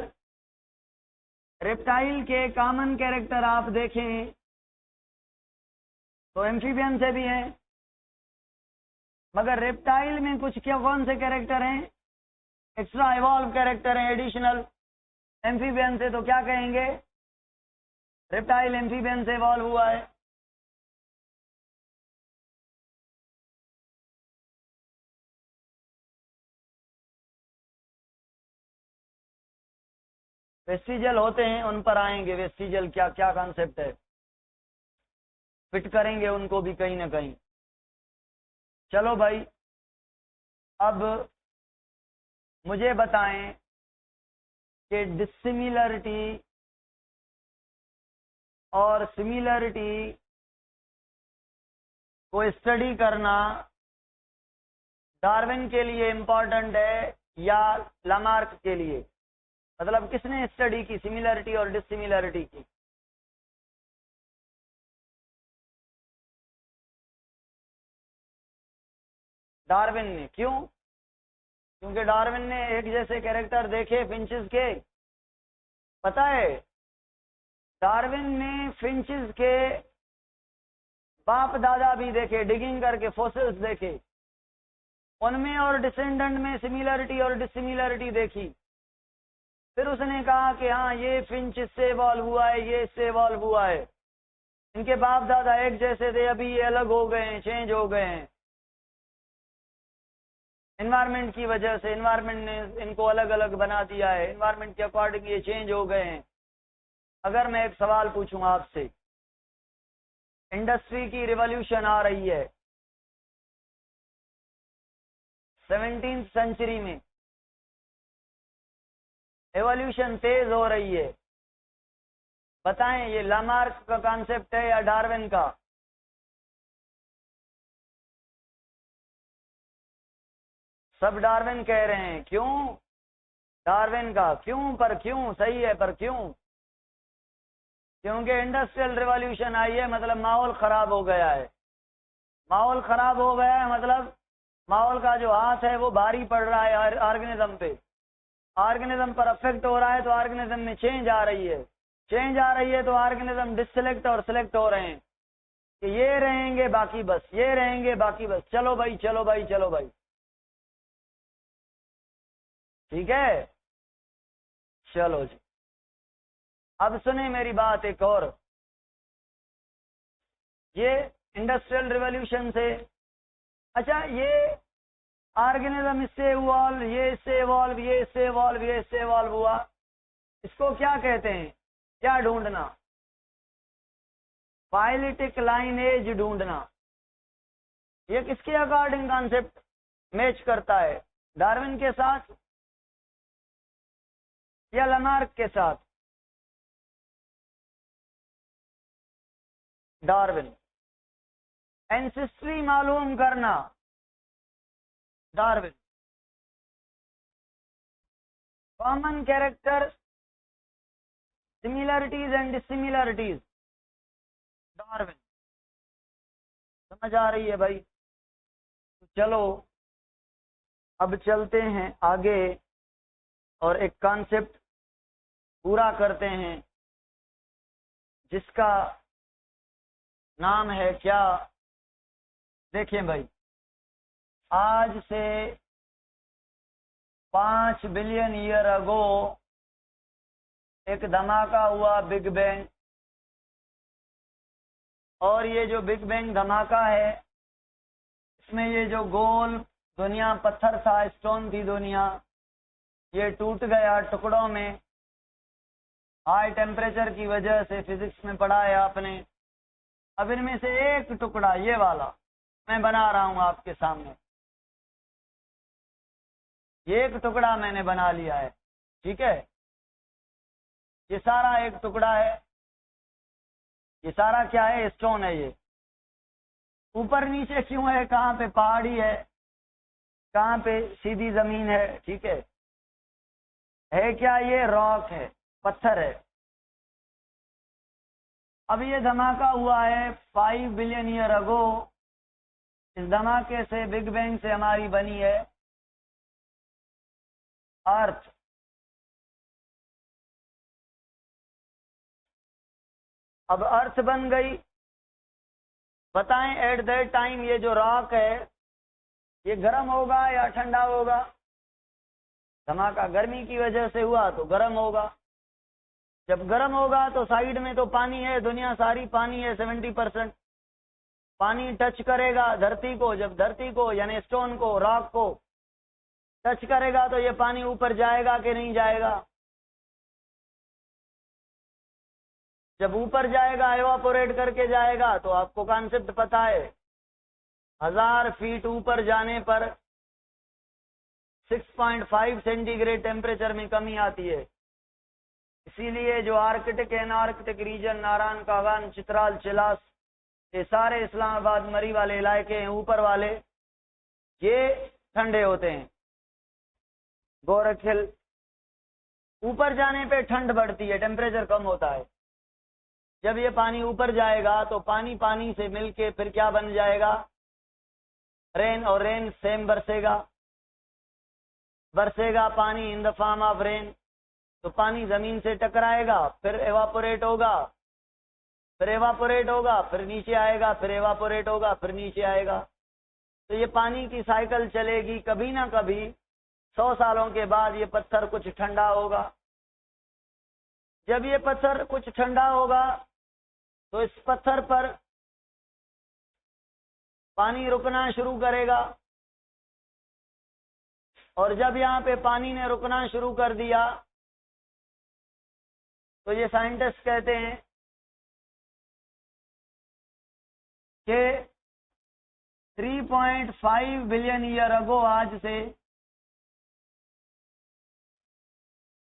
रेप्टाइल के कॉमन कैरेक्टर आप देखें तो एम्फीबियन से भी हैं, मगर रेप्टाइल में कुछ क्या कौन से कैरेक्टर हैं? एक्स्ट्रा इवॉल्व कैरेक्टर हैं, एडिशनल। एम्फीबियन से तो क्या कहेंगे? रेप्टाइल एम्फीबियन से इवॉल्व हुआ है। वेस्टिजल होते हैं, उन पर आएंगे। वेस्टिजल क्या क्या कॉन्सेप्ट है, फिट करेंगे उनको भी कहीं ना कहीं। चलो भाई, अब मुझे बताएं कि डिसिमिलरिटी और सिमिलरिटी को स्टडी करना डार्विन के लिए इंपॉर्टेंट है या लामार्क के लिए? मतलब किसने स्टडी की सिमिलरिटी और डिसिमिलरिटी की? डार्विन ने। क्यों? क्योंकि डार्विन ने एक जैसे कैरेक्टर देखे फिंचेस के। पता है डार्विन ने फिंचेस के बाप दादा भी देखे, डिगिंग करके फॉसिल्स देखे, उनमें और डिसेंडेंट में सिमिलरिटी और डिसिमिलरिटी देखी। फिर उसने कहा कि हाँ ये फिंच इससे इवॉल्व हुआ है, ये इससे इवॉल्व हुआ है, इनके बाप दादा एक जैसे थे, अभी ये अलग हो गए हैं, चेंज हो गए हैं एनवायरमेंट की वजह से। एनवायरमेंट ने इनको अलग अलग बना दिया है, एनवायरमेंट के अकॉर्डिंग ये चेंज हो गए हैं। अगर मैं एक सवाल पूछूं आपसे, इंडस्ट्री की रिवॉल्यूशन आ रही है 17वीं सेंचुरी में, एवोल्यूशन तेज हो रही है, बताएं ये लामार्क का कॉन्सेप्ट है या डार्विन का? सब डार्विन कह रहे हैं। क्यों? डार्विन का। क्यों? पर क्यों? सही है, पर क्यों? क्योंकि इंडस्ट्रियल रिवॉल्यूशन आई है, मतलब माहौल खराब हो गया है। माहौल खराब हो गया है मतलब माहौल का जो हाथ है वो भारी पड़ रहा है ऑर्गेनिज्म पे। ऑर्गेनिज्म पर अफेक्ट हो रहा है तो ऑर्गेनिज्म में चेंज आ रही है। चेंज आ रही है तो ऑर्गेनिज्म डिससेलेक्ट और सिलेक्ट हो रहे हैं कि ये रहेंगे बाकी बस, ये रहेंगे बाकी बस। चलो भाई, चलो भाई, चलो भाई, ठीक है। चलो जी, अब सुने मेरी बात एक और। ये इंडस्ट्रियल रिवॉल्यूशन से, अच्छा ये ऑर्गेनिज्म इससे इवॉल्व, ये इससे इवॉल्व, ये इससे इवॉल्व, ये इससे इवॉल्व हुआ, इसको क्या कहते हैं? क्या ढूंढना? फाइलिटिक लाइनेज ढूंढना। ये किसके अकॉर्डिंग कॉन्सेप्ट मैच करता है, डार्विन के साथ या लामार्क के साथ? डार्विन। एंसेस्ट्री मालूम करना, Darwin. Common character, similarities and dissimilarities, Darwin. समझ आ रही है भाई? तो चलो अब चलते हैं आगे और एक कॉन्सेप्ट पूरा करते हैं जिसका नाम है क्या? देखें भाई, आज से 5 बिलियन ईयर अगो एक धमाका हुआ, बिग बैंग। और ये जो बिग बैंग धमाका है, इसमें ये जो गोल दुनिया पत्थर था, स्टोन थी दुनिया, ये टूट गया टुकड़ों में। हाई टेम्परेचर की वजह से, फिजिक्स में पढ़ा है आपने। अब इनमें से एक टुकड़ा, ये वाला मैं बना रहा हूं आपके सामने। ये एक टुकड़ा मैंने बना लिया है, ठीक है? ये सारा एक टुकड़ा है। ये सारा क्या है? स्टोन है। ये ऊपर नीचे क्यों है? कहाँ पे पहाड़ी है, कहाँ पे सीधी जमीन है, ठीक है क्या? ये रॉक है, पत्थर है। अब ये धमाका हुआ है 5 बिलियन ईयर अगो। इस धमाके से, बिग बैंग से हमारी बनी है अर्थ। अब अर्थ बन गई। बताएं एट दैट टाइम ये जो रॉक है, ये गर्म होगा या ठंडा होगा? धमाका गर्मी की वजह से हुआ तो गर्म होगा। जब गर्म होगा तो साइड में तो पानी है, दुनिया सारी पानी है, 70%। पानी टच करेगा धरती को। जब धरती को यानी स्टोन को, रॉक को टच करेगा तो ये पानी ऊपर जाएगा कि नहीं जाएगा? जब ऊपर जाएगा, एवापोरेट करके जाएगा। तो आपको कॉन्सेप्ट पता है, 1000 फीट ऊपर जाने पर 6.5 सेंटीग्रेड टेम्परेचर में कमी आती है। इसीलिए जो आर्कटिक, एनार्कटिक रीजन, नारायण कागान, चित्राल, चिलास, ये सारे इस्लामाबाद, मरी वाले इलाके हैं ऊपर वाले, ये ठंडे होते हैं। गोरखिल, ऊपर जाने पे ठंड बढ़ती है, टेम्परेचर कम होता है। जब ये पानी ऊपर जाएगा तो पानी पानी से मिलके फिर क्या बन जाएगा? रेन। और रेन सेम बरसेगा। बरसेगा पानी in the form of rain. तो पानी जमीन से टकराएगा, फिर एवापोरेट होगा, फिर एवापोरेट होगा, फिर नीचे आएगा, फिर एवापोरेट होगा, फिर नीचे आएगा। तो ये पानी की साइकिल चलेगी। कभी ना कभी 100 सालों के बाद ये पत्थर कुछ ठंडा होगा। जब ये पत्थर कुछ ठंडा होगा तो इस पत्थर पर पानी रुकना शुरू करेगा। और जब यहाँ पे पानी ने रुकना शुरू कर दिया तो ये साइंटिस्ट कहते हैं कि 3.5 बिलियन ईयर अगो, आज से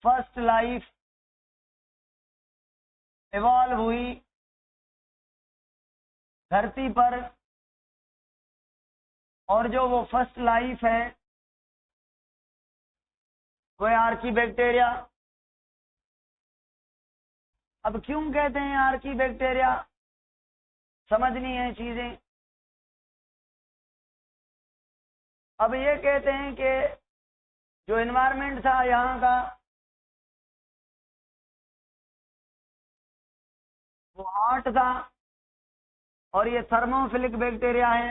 फर्स्ट लाइफ इवॉल्व हुई धरती पर। और जो वो फर्स्ट लाइफ है वो है आर्की बैक्टीरिया। अब क्यों कहते हैं आर्की बैक्टीरिया? समझनी है चीजें। अब ये कहते हैं कि जो एनवायरनमेंट था यहाँ का, वो हॉट था। और ये थर्मोफिलिक बैक्टीरिया है।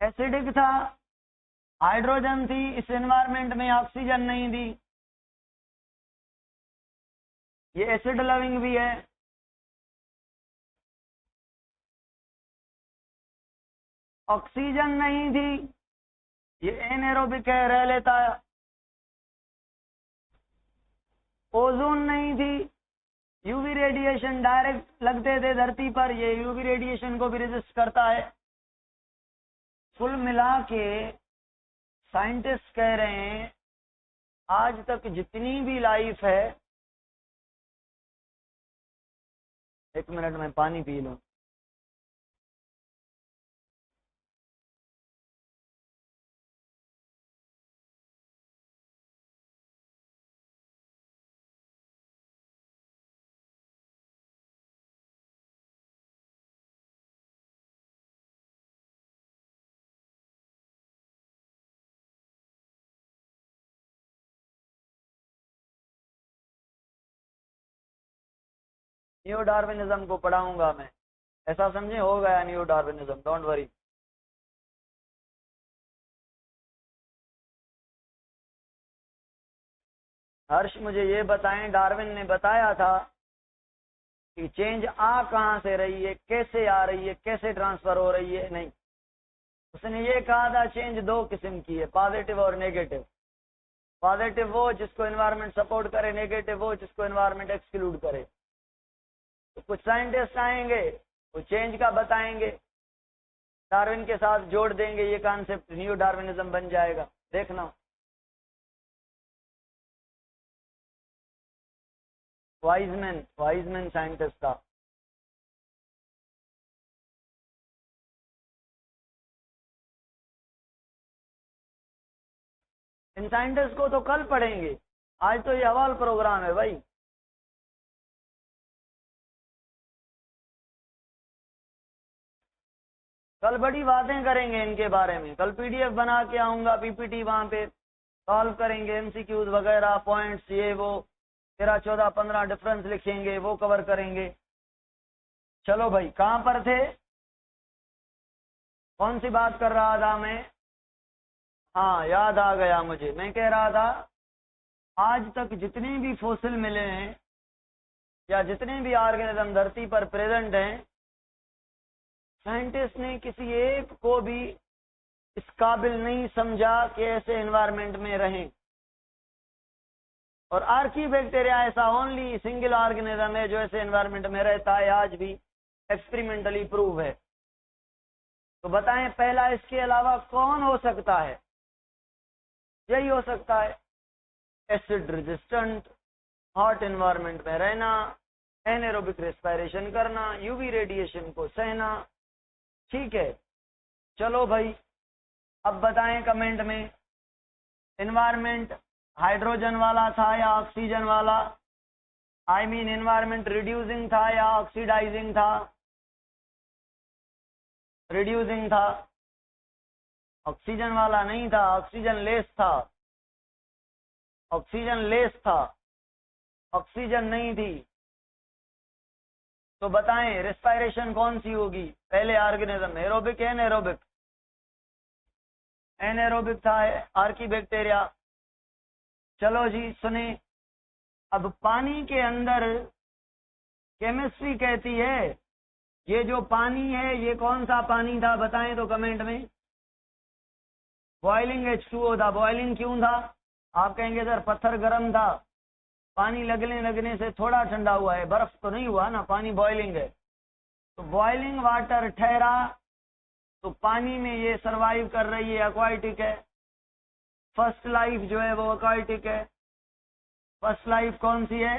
एसिडिक था, हाइड्रोजन थी, इस एनवायरनमेंट में ऑक्सीजन नहीं थी। ये एसिड लविंग भी है। ऑक्सीजन नहीं थी, ये एनएरोबिक है, रह लेता है। ओजोन नहीं थी, यूवी रेडिएशन डायरेक्ट लगते थे धरती पर, ये यूवी रेडिएशन को भी रेजिस्ट करता है। कुल मिला के साइंटिस्ट कह रहे हैं आज तक जितनी भी लाइफ है, 1 मिनट में पानी पी लूं। न्यू डार्विनिज्म को पढ़ाऊंगा मैं, ऐसा समझे, हो गया न्यू डार्विनिज्म, डोंट वरी। हर्ष मुझे ये बताएं, डार्विन ने बताया था कि चेंज आ कहां से रही है, कैसे आ रही है, कैसे ट्रांसफर हो रही है? नहीं, उसने ये कहा था चेंज दो किस्म की है, पॉजिटिव और नेगेटिव। पॉजिटिव वो जिसको एनवायरनमेंट सपोर्ट करे, नेगेटिव वो जिसको एनवायरनमेंट एक्सक्लूड करे। तो कुछ साइंटिस्ट आएंगे, वो चेंज का बताएंगे, डार्विन के साथ जोड़ देंगे, ये कॉन्सेप्ट न्यू डार्विनिज्म बन जाएगा, देखना। वाइजमैन साइंटिस्ट था। इन साइंटिस्ट को तो कल पढ़ेंगे, आज तो ये हवाल प्रोग्राम है भाई। कल बड़ी बातें करेंगे इनके बारे में, कल पीडीएफ बना के आऊंगा, पीपीटी वहां पे सॉल्व करेंगे, एमसीक्यूज वगैरह, पॉइंट्स, ये वो 13, 14, 15 डिफरेंस लिखेंगे, वो कवर करेंगे। चलो भाई, कहां पर थे, कौन सी बात कर रहा था मैं? हाँ, याद आ गया मुझे। मैं कह रहा था आज तक जितने भी फॉसिल मिले हैं या जितने भी ऑर्गेनिज्म धरती पर प्रेजेंट हैं, साइंटिस्ट ने किसी एक को भी इस काबिल नहीं समझा कि ऐसे एनवायरनमेंट में रहें। और आर्कीबैक्टीरिया ऐसा ओनली सिंगल ऑर्गेनिज्म है जो ऐसे एनवायरनमेंट में रहता है, आज भी एक्सपेरिमेंटली प्रूव है। तो बताएं पहला इसके अलावा कौन हो सकता है? यही हो सकता है, एसिड रेजिस्टेंट, हॉट एनवायरनमेंट में रहना, एनारोबिक रेस्पिरेशन करना, यूवी रेडिएशन को सहना। ठीक है, चलो भाई, अब बताएं कमेंट में, एनवायरनमेंट हाइड्रोजन वाला था या ऑक्सीजन वाला? आई मीन एनवायरनमेंट रिड्यूसिंग था या ऑक्सीडाइजिंग था? रिड्यूसिंग था, ऑक्सीजन वाला नहीं था, ऑक्सीजन लेस था, ऑक्सीजन लेस था, ऑक्सीजन नहीं थी। तो बताएं रेस्पिरेशन कौन सी होगी? पहले ऑर्गेनिज्म एरोबिक है, एनारोबिक? एनारोबिक था आर्कीबैक्टीरिया। चलो जी सुने, अब पानी के अंदर केमिस्ट्री कहती है, ये जो पानी है ये कौन सा पानी था बताएं तो कमेंट में। बॉइलिंग H2O था। बॉइलिंग क्यों था? आप कहेंगे सर पत्थर गर्म था, पानी लगने से थोड़ा ठंडा हुआ है, बर्फ तो नहीं हुआ ना, पानी बॉइलिंग है। तो बॉइलिंग वाटर ठहरा तो पानी में ये सरवाइव कर रही है, एक्वाटिक है। फर्स्ट लाइफ जो है वो एक्वाटिक है। फर्स्ट लाइफ कौन सी है?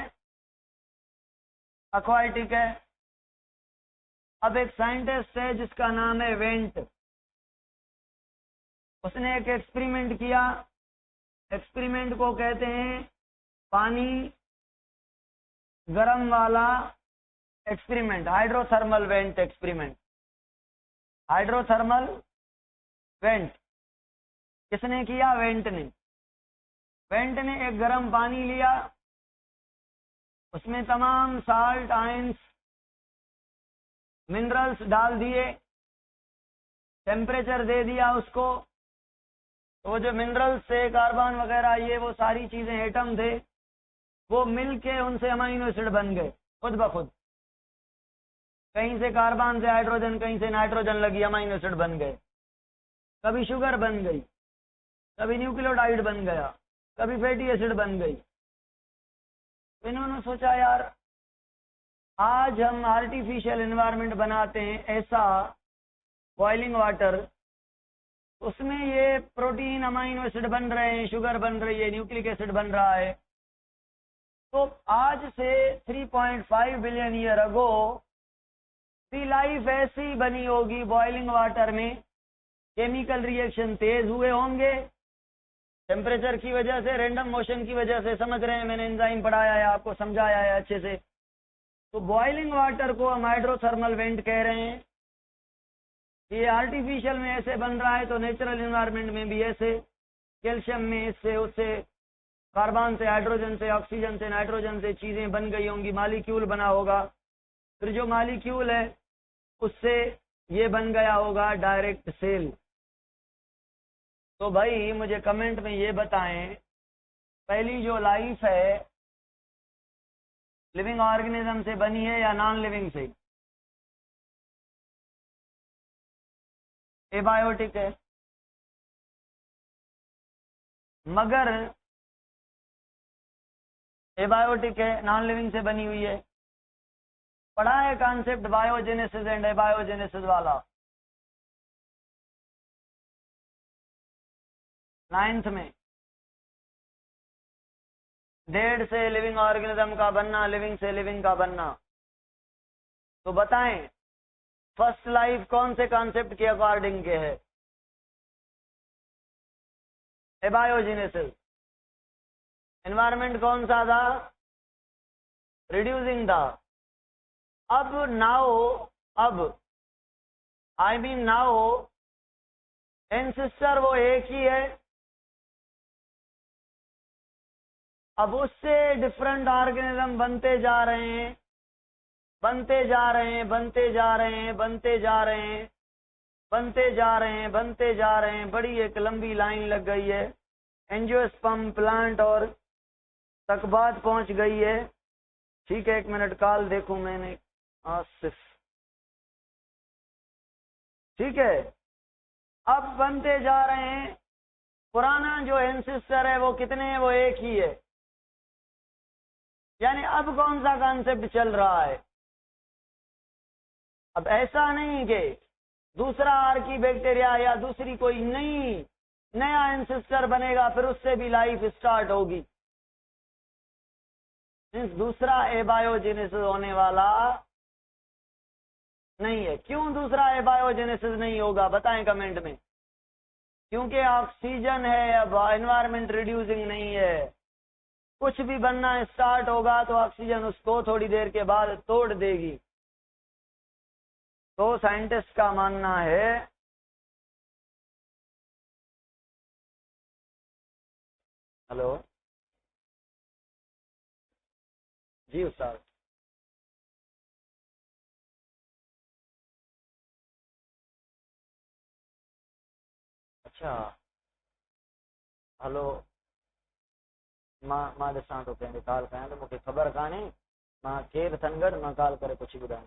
एक्वाटिक है। अब एक साइंटिस्ट है जिसका नाम है वेंट, उसने एक एक्सपेरिमेंट किया। एक्सपेरिमेंट को कहते हैं पानी गर्म वाला experiment, hydrothermal vent experiment. Hydrothermal vent किसने किया? वेंट ने। वेंट ने एक गर्म पानी लिया, उसमें तमाम साल्ट, आयंस, मिनरल्स डाल दिए, टेम्परेचर दे दिया उसको। तो वो जो मिनरल्स थे, कार्बन वगैरह, ये वो सारी चीजें, एटम थे, वो मिलके उनसे अमाइनो एसिड बन गए खुद ब खुद। कहीं से कार्बन से हाइड्रोजन, कहीं से नाइट्रोजन लगी, अमाइनो एसिड बन गए। कभी शुगर बन गई, कभी न्यूक्लियोटाइड बन गया, कभी फैटी एसिड बन गई। इन्होंने सोचा यार आज हम आर्टिफिशियल एनवायरनमेंट बनाते हैं ऐसा, बॉइलिंग वाटर, उसमें ये प्रोटीन, अमाइनो एसिड बन रहे हैं, शुगर बन रही है, न्यूक्लिक एसिड बन रहा है। तो आज से 3.5 बिलियन ईयर अगो दी लाइफ ऐसी बनी होगी, बॉइलिंग वाटर में केमिकल रिएक्शन तेज हुए होंगे, टेम्परेचर की वजह से, रैंडम मोशन की वजह से। समझ रहे हैं, मैंने एंजाइम पढ़ाया है, आपको समझाया है अच्छे से। तो बॉइलिंग वाटर को हम हाइड्रोथर्मल वेंट कह रहे हैं। ये आर्टिफिशियल में ऐसे बन रहा है, तो नेचुरल एनवायरनमेंट में भी ऐसे, कैल्शियम में इससे उससे, कार्बन से हाइड्रोजन से, ऑक्सीजन से नाइट्रोजन से चीजें बन गई होंगी, मालिक्यूल बना होगा। फिर जो मॉलिक्यूल है उससे ये बन गया होगा डायरेक्ट सेल। तो भाई मुझे कमेंट में ये बताएं, पहली जो लाइफ है लिविंग ऑर्गेनिज्म से बनी है या नॉन लिविंग से? एबायोटिक है। मगर एबायोटिक है, नॉन लिविंग से बनी हुई है। पढ़ा है कॉन्सेप्ट बायोजेनेसिस एंड एबायोजेनेसिस वाला 9th में। डेड से लिविंग ऑर्गेनिज्म का बनना, लिविंग से लिविंग का बनना। तो बताएं फर्स्ट लाइफ कौन से कॉन्सेप्ट के अकॉर्डिंग के है? एबायोजेनेसिस। एनवायरमेंट कौन सा था? रिड्यूसिंग था। अब नाउ एंसेस्टर वो एक ही है। अब उससे डिफरेंट ऑर्गेनिज्म बनते जा रहे हैं, बनते जा रहे हैं, बनते जा रहे हैं, बनते जा रहे हैं, बनते जा रहे हैं, बनते जा रहे हैं। बड़ी एक लंबी लाइन लग गई है, एंजियोस्पर्म प्लांट और तक बात पहुंच गई है। ठीक है, 1 मिनट कॉल देखूं मैंने आसिफ। ठीक है, अब बनते जा रहे हैं। पुराना जो एंसेस्टर है वो कितने है? वो एक ही है। यानी अब कौन सा कॉन्सेप्ट चल रहा है? अब ऐसा नहीं कि दूसरा आर्की बैक्टीरिया या दूसरी कोई नया एंसेस्टर बनेगा फिर उससे भी लाइफ स्टार्ट होगी। दूसरा एबायोजेनेसिस होने वाला नहीं है। क्यों दूसरा एबायोजेनेसिस नहीं होगा बताएं कमेंट में। क्योंकि ऑक्सीजन है, अब एनवायरमेंट रिड्यूसिंग नहीं है। कुछ भी बनना स्टार्ट होगा तो ऑक्सीजन उसको थोड़ी देर के बाद तोड़ देगी। तो साइंटिस्ट का मानना है हेलो जी उस्ताद। अच्छा हलो मां ॾिसां थो कंहिंखे कॉल कयां त मूंखे ख़बर कान्हे मां केरु अथनि गॾु, मां कॉल करे पुछी ॿुधायां।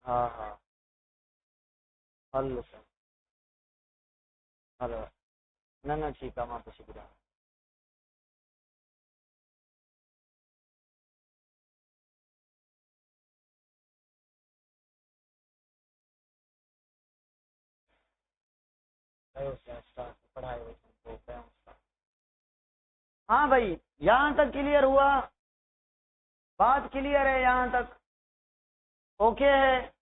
हा हा हलो सर हलो न ठीकु आहे, मां पुछी ॿुधायां। हाँ भाई, यहाँ तक क्लियर हुआ? बात क्लियर है यहाँ तक? ओके है।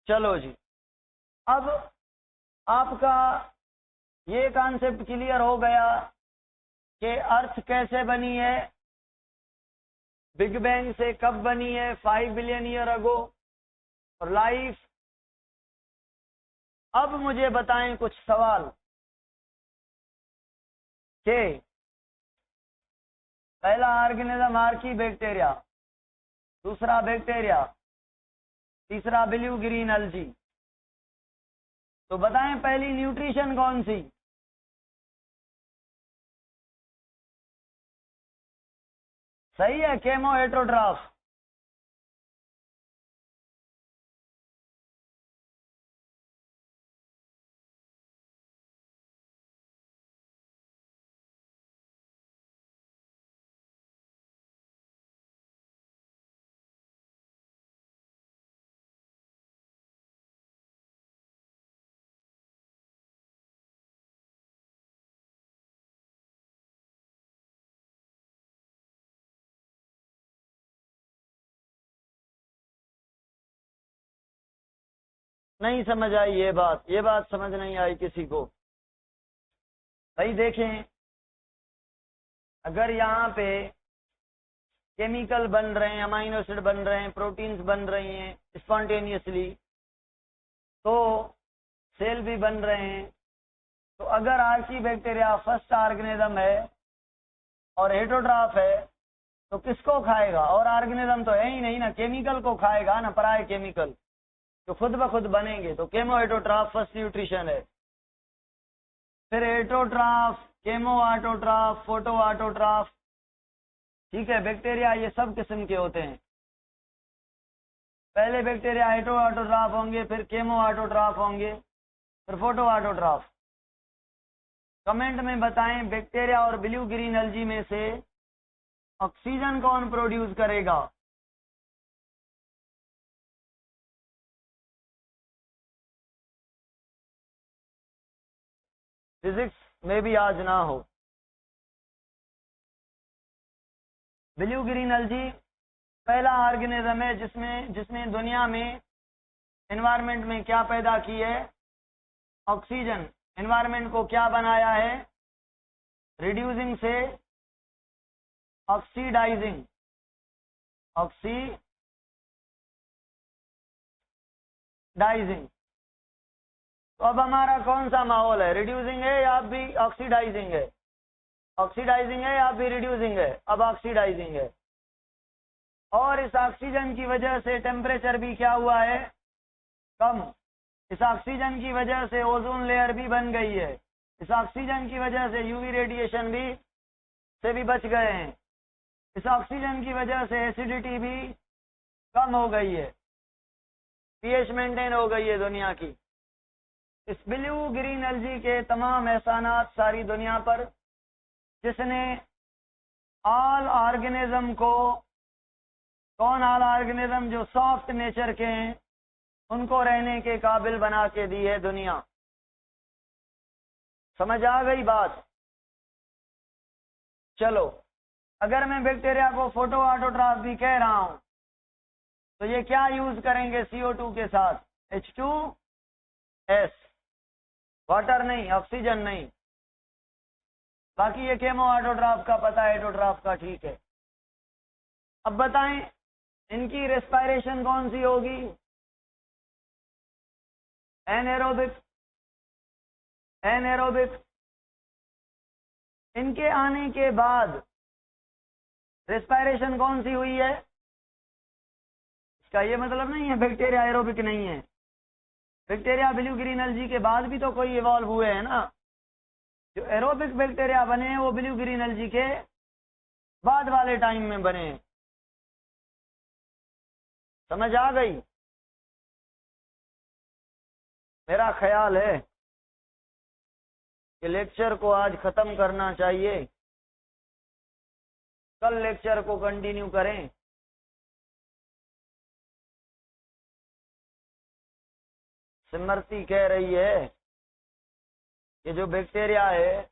चलो जी, अब आपका ये कॉन्सेप्ट क्लियर हो गया कि अर्थ कैसे बनी है, बिग बैंग से कब बनी है, 5 बिलियन ईयर अगो, और लाइफ। अब मुझे बताएं कुछ सवाल कि पहला ऑर्गेनिज्म आर्की बैक्टीरिया, दूसरा बैक्टीरिया, तीसरा ब्लू ग्रीन एल्गी। तो बताएं पहली न्यूट्रिशन कौन सी? सही है, केमो हेट्रोट्रॉफ। नहीं समझ आई ये बात समझ नहीं आई किसी को। भाई देखें, अगर यहाँ पे केमिकल बन रहे हैं, अमाइनो एसिड बन रहे हैं, प्रोटीन्स बन रही हैं स्पॉन्टेनियसली, तो सेल भी बन रहे हैं। तो अगर आर्की बैक्टीरिया फर्स्ट ऑर्गेनिज्म है और हेटरोट्रॉफ है, तो किसको खाएगा? और ऑर्गेनिज्म तो है ही नहीं ना, केमिकल को खाएगा ना, पराये केमिकल जो खुद ब खुद बनेंगे। तो केमो ऑटोट्रॉफ फर्स्ट न्यूट्रिशन है। फिर एटोट्रॉफ, केमो ऑटोट्रॉफ, फोटो ऑटोट्रॉफ, ठीक है। बैक्टीरिया ये सब किस्म के होते हैं। पहले बैक्टीरिया एटो ऑटोट्रॉफ होंगे, फिर केमो ऑटोट्रॉफ होंगे, फिर फोटो ऑटोट्रॉफ। कमेंट में बताएं बैक्टीरिया और ब्लू ग्रीन एल्गी में से ऑक्सीजन कौन प्रोड्यूस करेगा? फिजिक्स में भी आज ना हो। ब्लू ग्रीन एल्गी पहला ऑर्गेनिज्म है जिसने दुनिया में एनवायरनमेंट में क्या पैदा की है? ऑक्सीजन। एनवायरनमेंट को क्या बनाया है? रिड्यूसिंग से ऑक्सीडाइजिंग, ऑक्सीडाइजिंग। तो अब हमारा कौन सा माहौल है? रिड्यूसिंग है या भी ऑक्सीडाइजिंग है? ऑक्सीडाइजिंग है या भी रिड्यूसिंग है? अब ऑक्सीडाइजिंग है। और इस ऑक्सीजन की वजह से टेम्परेचर भी क्या हुआ है? कम। इस ऑक्सीजन की वजह से ओजोन लेयर भी बन गई है। इस ऑक्सीजन की वजह से यूवी रेडिएशन भी बच गए हैं। इस ऑक्सीजन की वजह से एसिडिटी भी कम हो गई है, पीएच मेंटेन हो गई है दुनिया की। इस ब्लू ग्रीन एल्गी के तमाम एहसानात सारी दुनिया पर, जिसने ऑल ऑर्गेनिज्म को, कौन ऑल ऑर्गेनिज्म? जो सॉफ्ट नेचर के हैं, उनको रहने के काबिल बना के दी है दुनिया। समझ आ गई बात? चलो, अगर मैं बैक्टीरिया को फोटो ऑटोट्रॉफ भी कह रहा हूं, तो ये क्या यूज करेंगे CO2 के साथ? H2S, वाटर नहीं, ऑक्सीजन नहीं। बाकी ये केमो ऑटोट्रॉफ का पता है, एटोट्रॉफ का ठीक है। अब बताएं इनकी रेस्पिरेशन कौन सी होगी? एनएरोबिक। एनएरोबिक। इनके आने के बाद रेस्पिरेशन कौन सी हुई है? इसका ये मतलब नहीं है बैक्टीरिया एरोबिक नहीं है। बैक्टीरिया ब्लू ग्रीन एल्गी के बाद भी तो कोई इवॉल्व हुए हैं ना। जो एरोबिक बैक्टीरिया बने हैं वो ब्लू ग्रीन एल्गी के बाद वाले टाइम में बने हैं। समझ आ गई? मेरा ख्याल है कि लेक्चर को आज खत्म करना चाहिए, कल लेक्चर को कंटिन्यू करें। सिमरती कह रही है कि जो बैक्टीरिया है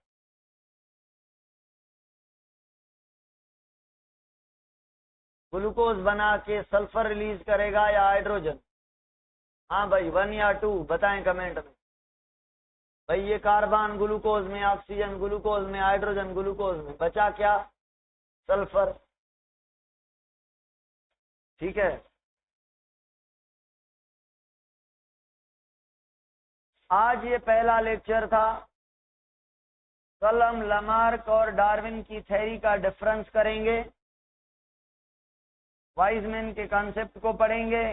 ग्लूकोज बना के सल्फर रिलीज करेगा या हाइड्रोजन? हाँ भाई, 1 या 2 बताएं कमेंट में। भाई ये कार्बन ग्लूकोज में, ऑक्सीजन ग्लूकोज में, हाइड्रोजन ग्लूकोज में, बचा क्या? सल्फर। ठीक है। आज ये पहला लेक्चर था। कल हम लमार्क और डार्विन की थ्योरी का डिफरेंस करेंगे, वाइजमैन के कॉन्सेप्ट को पढ़ेंगे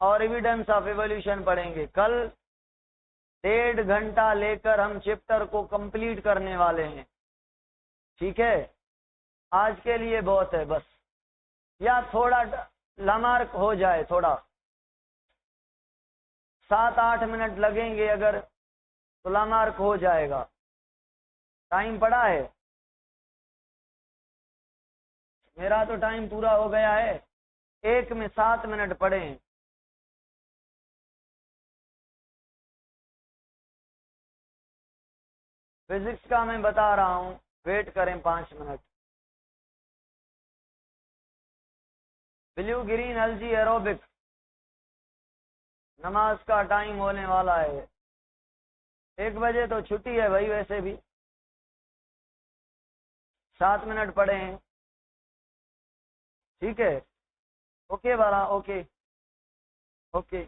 और एविडेंस ऑफ एवोल्यूशन पढ़ेंगे। कल 1.5 घंटा लेकर हम चैप्टर को कंप्लीट करने वाले हैं। ठीक है, आज के लिए बहुत है बस, या थोड़ा लमार्क हो जाए, थोड़ा 7-8 मिनट लगेंगे अगर, तो लमार्क हो जाएगा। टाइम पड़ा है? मेरा तो टाइम पूरा हो गया है। 1 में 7 मिनट पड़े हैं। फिजिक्स का मैं बता रहा हूं, वेट करें 5 minute. Blue green algae aerobic. नमाज का टाइम होने वाला है। 1 बजे तो छुट्टी है भाई, वैसे भी 7 मिनट पड़े हैं। ठीक है, ओके वाला, ओके ओके।